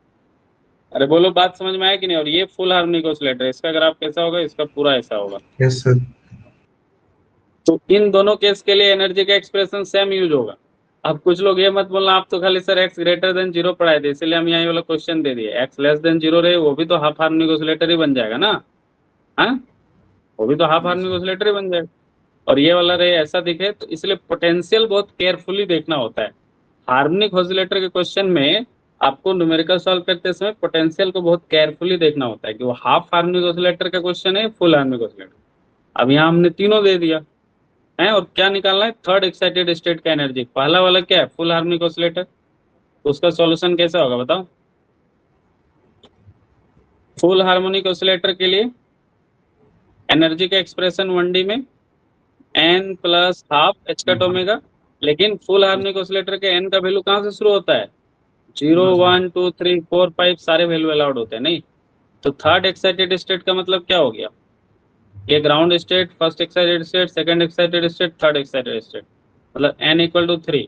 अरे बोलो, बात समझ में आया कि नहीं? और ये फुल हार्मोनिक ऑसिलेटर, इसका ग्राफ कैसा होगा? इसका पूरा ऐसा होगा। Yes, sir. तो इन दोनों केस के लिए एनर्जी का एक्सप्रेशन सेम यूज होगा। अब कुछ लोग ये मत बोलना आप तो खाली सर x ग्रेटर देन 0 पढ़ाए थे इसलिए हम यहाँ वाला क्वेश्चन दे दिए, x लेस देन 0 रहे वो भी तो हाफ हार्मोनिक ऑसिलेटर ही बन जाएगा ना, हाँ वो भी तो हाफ हार्मोनिक ऑसिलेटर ही बन जाएगा। और ये वाला रहे ऐसा दिखे, तो इसलिए पोटेंशियल बहुत केयरफुली देखना होता है। हार्मोनिक ऑसिलेटर के क्वेश्चन में आपको न्यूमेरिकल सॉल्व करते समय पोटेंशियल को बहुत केयरफुली देखना होता है कि वो हाफ हार्मोनिक ऑसिलेटर का क्वेश्चन है, फुल हार्मोनिक ऑसिलेटर। अब यहाँ हमने तीनों दे दिया है, और क्या निकालना है? थर्ड एक्साइटेड स्टेट का एनर्जी। पहला वाला क्या है? Full harmonic oscillator. तो उसका सॉल्यूशन कैसा होगा बताओ? फुल हार्मोनिक ऑसिलेटर के लिए एनर्जी का एक्सप्रेशन 1D में n plus half H cut omega, लेकिन फुल हार्मोनिक ऑसिलेटर के n का वैल्यू कहाँ से शुरू होता है? 0 1 2 3 4 5 सारे वैल्यू अलाउड होते हैं। नहीं, तो थर्ड एक्साइटेड स्टेट का मतलब क्या हो गया? ये ground state, first excited state, second excited state, third excited state, मतलब n इक्वल टू 3।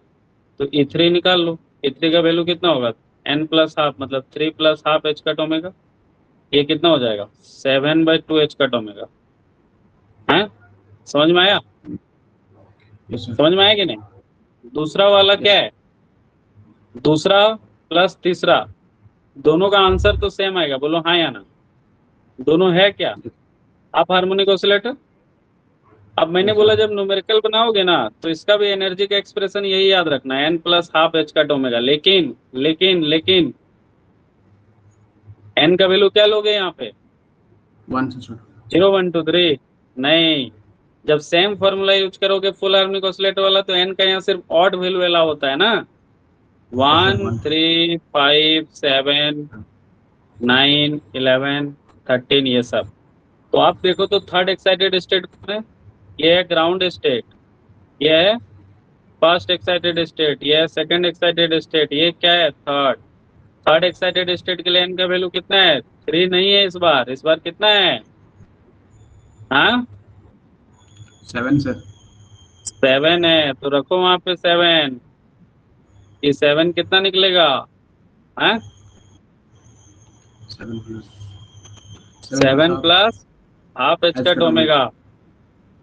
तो E3 निकाल लो, E3 का वैल्यू कितना होगा? n प्लस हाफ, मतलब 3 plus half H cut omega. ये कितना हो जाएगा? 7/2 एच कट ओमेगा। है, समझ में आया? Yes, sir. समझ में आया कि नहीं? दूसरा वाला क्या है? दूसरा प्लस तीसरा, दोनों का आंसर तो सेम आएगा, बोलो हाँ या ना। दोनों है क्या हाफ हार्मोनिक ऑसिलेटर? अब मैंने Yes, बोला sir. जब न्यूमेरिकल बनाओगे ना तो इसका भी एनर्जी का एक्सप्रेशन यही याद रखना है, n plus half H cut omega. लेकिन लेकिन लेकिन n का वैल्यू क्या लोगे यहाँ पे? 1 से sir. 0 1 2 3 नहीं, जब सेम फॉर्मूला यूज करोगे फुल हार्मोनिक ऑसिलेटर वाला तो n का यहाँ सिर्फ ऑड वैल्यू वाला होता है ना, 1 1. 3 5 7 9 11 13 ये सब। तो आप देखो तो थर्ड एक्साइटेड स्टेट कौन है? ये है ग्राउंड स्टेट, ये है फर्स्ट एक्साइटेड स्टेट, ये है सेकंड एक्साइटेड स्टेट, ये क्या है? थर्ड एक्साइटेड स्टेट के लिए n का वैल्यू कितना है? 3 नहीं है इस बार कितना है? हाँ 7 sir. 7 है, तो रखो वहां पे 7। ये 7 कितना निकलेगा? हाँ 7 plus 7 half plus half h H cut cut omega. Omega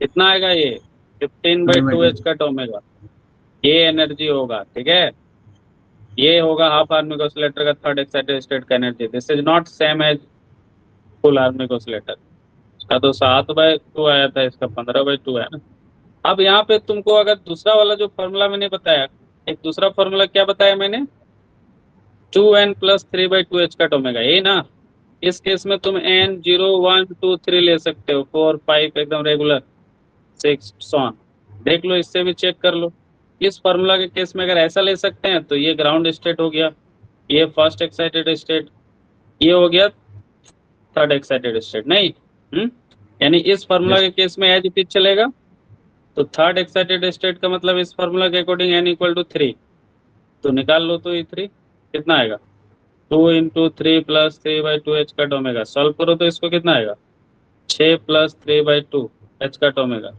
कितना आएगा? ये 15/2 एच कट ओमेगा, ये एनर्जी होगा। ठीक है, ये होगा हाफ हार्मोनिक ऑसिलेटर का थर्ड एक्साइटेड स्टेट का energy. This is not same as full harmonic oscillator. इसका तो 7/2 आया था, इसका 15/2 है ना। अब यहाँ पे तुमको अगर दूसरा वाला जो फॉर्मूला मैंने बताया, एक दूसरा फॉर्मूला क्या बताया मैंने? 2n plus 3/2 h cut omega, यही ना। इस केस में तुम n 0 1 2 3 ले सकते हो, 4 5 एकदम रेगुलर, 6 सॉन देख लो, इससे भी चेक कर लो। इस फार्मूला के केस में अगर ऐसा ले सकते हैं तो ये ग्राउंड स्टेट हो गया, ये फर्स्ट एक्साइटेड स्टेट, ये हो गया थर्ड एक्साइटेड स्टेट। नहीं यानी इस फार्मूला Yes. के केस में एज इट इज चलेगा, तो थर्ड एक्साइटेड स्टेट का मतलब इस फार्मूला के अकॉर्डिंग n = 3, तो निकाल लो। तो ये 3 कितना आएगा? 2 × 3 plus 3/2 h cut omega. Solve करो तो इसको कितना आएगा? 6 प्लस 3/2 एच कट ओमेगा,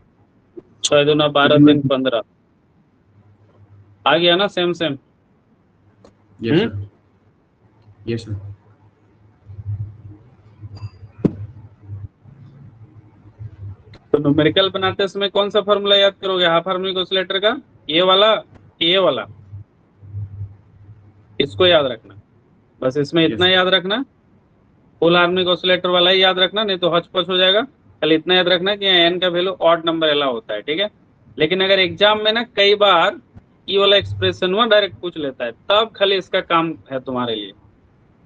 6 दूना 12 3 15 आ गया ना? Same Yes sir. Yes sir. तो न्यूमेरिकल बनाते समय कौन सा फार्मूला याद करोगे हाफ हार्मोनिक ऑसिलेटर का? ये वाला, इसको याद रखना, बस इसमें इतना Yes. याद रखना। फुल हार्मोनिक ऑसिलेटर वाला ही याद रखना, नहीं तो हचपच हो जाएगा। कल इतना याद रखना कि n का वैल्यू ऑड नंबर अलाउ होता है। ठीक है, लेकिन अगर एग्जाम में ना कई बार ये वाला एक्सप्रेशन हुआ डायरेक्ट पूछ लेता है, तब खाली इसका काम है तुम्हारे लिए।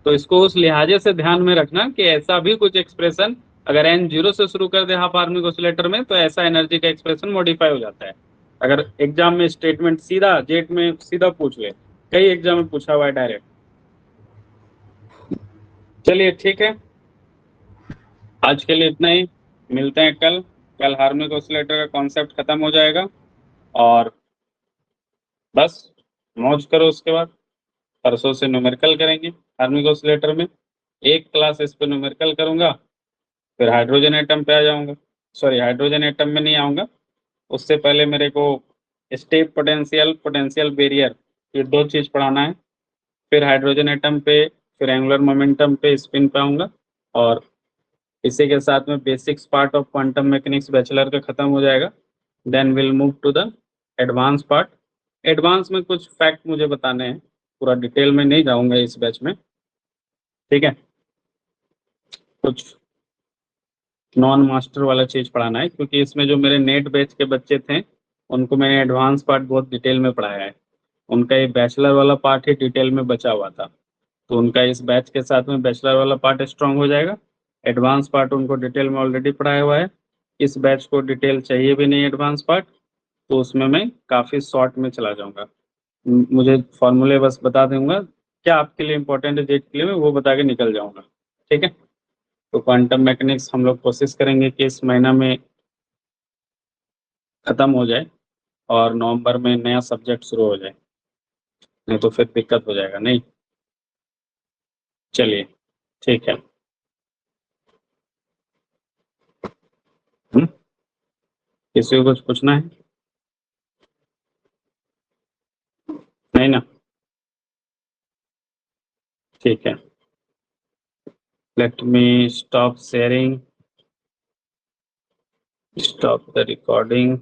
तो इसको उस लिहाजे से ध्यान में रखना कि ऐसा भी कुछ एक्सप्रेशन अगर n 0 से शुरू कर दे हाफ हार्मोनिक ऑसिलेटर में तो ऐसा एनर्जी का एक्सप्रेशन मॉडिफाई हो जाता है। अगर एग्जाम में स्टेटमेंट सीधा जेट में सीधा पूछ ले, कई एग्जाम में पूछा हुआ है डायरेक्ट। चलिए ठीक है, आज के लिए इतना ही, मिलते हैं कल हार्मोनिक ऑसिलेटर का कॉन्सेप्ट खत्म हो जाएगा और बस मौज करो। उसके बाद परसों से न्यूमेरिकल करेंगे हार्मोनिक ऑसिलेटर में, एक क्लास इस पे न्यूमेरिकल करूंगा, फिर हाइड्रोजन एटम पे आ जाऊंगा। सॉरी, हाइड्रोजन एटम में नहीं आऊंगा, उससे पहले मेरे को स्टेप पोटेंशियल बैरियर, ये 2 चीज पढ़ाना है। फिर हाइड्रोजन एटम पे, फिर एंगुलर मोमेंटम पे, स्पिन पे आऊंगा, और इसी के साथ में basics part of quantum mechanics bachelor का खत्म हो जाएगा। Then will move to the advance part. Advance में कुछ फैक्ट मुझे बताने हैं, पूरा डिटेल में नहीं जाऊंगा इस बैच में। ठीक है, कुछ नॉन मास्टर वाला चीज पढ़ाना है, क्योंकि इसमें जो मेरे नेट बैच के बच्चे थे उनको मैंने एडवांस पार्ट बहुत डिटेल में पढ़ाया है। उनका ये बैचलर वाला पार्ट ही डिटेल में बचा हुआ था, तो उनका इस बैच के साथ में बैचलर वाला पार्ट स्ट्रांग हो जाएगा। एडवांस पार्ट उनको डिटेल में ऑलरेडी पढ़ाया हुआ है, इस बैच को डिटेल चाहिए भी नहीं एडवांस पार्ट, तो उसमें मैं काफ़ी शॉर्ट में चला जाऊंगा। मुझे फॉर्मूले बस बता दूंगा, क्या आपके लिए इंपॉर्टेंट है जेट के लिए, मैं वो बता के निकल जाऊंगा। ठीक है, तो क्वांटम मैकेनिक्स हम लोग कोशिश करेंगे कि इस महीना में ख़त्म हो जाए और नवंबर में नया सब्जेक्ट शुरू हो जाए, नहीं तो फिर दिक्कत हो जाएगा। नहीं, चलिए ठीक है। किसी को कुछ पूछना है? नहीं ना? ठीक है, let me stop sharing, stop the recording.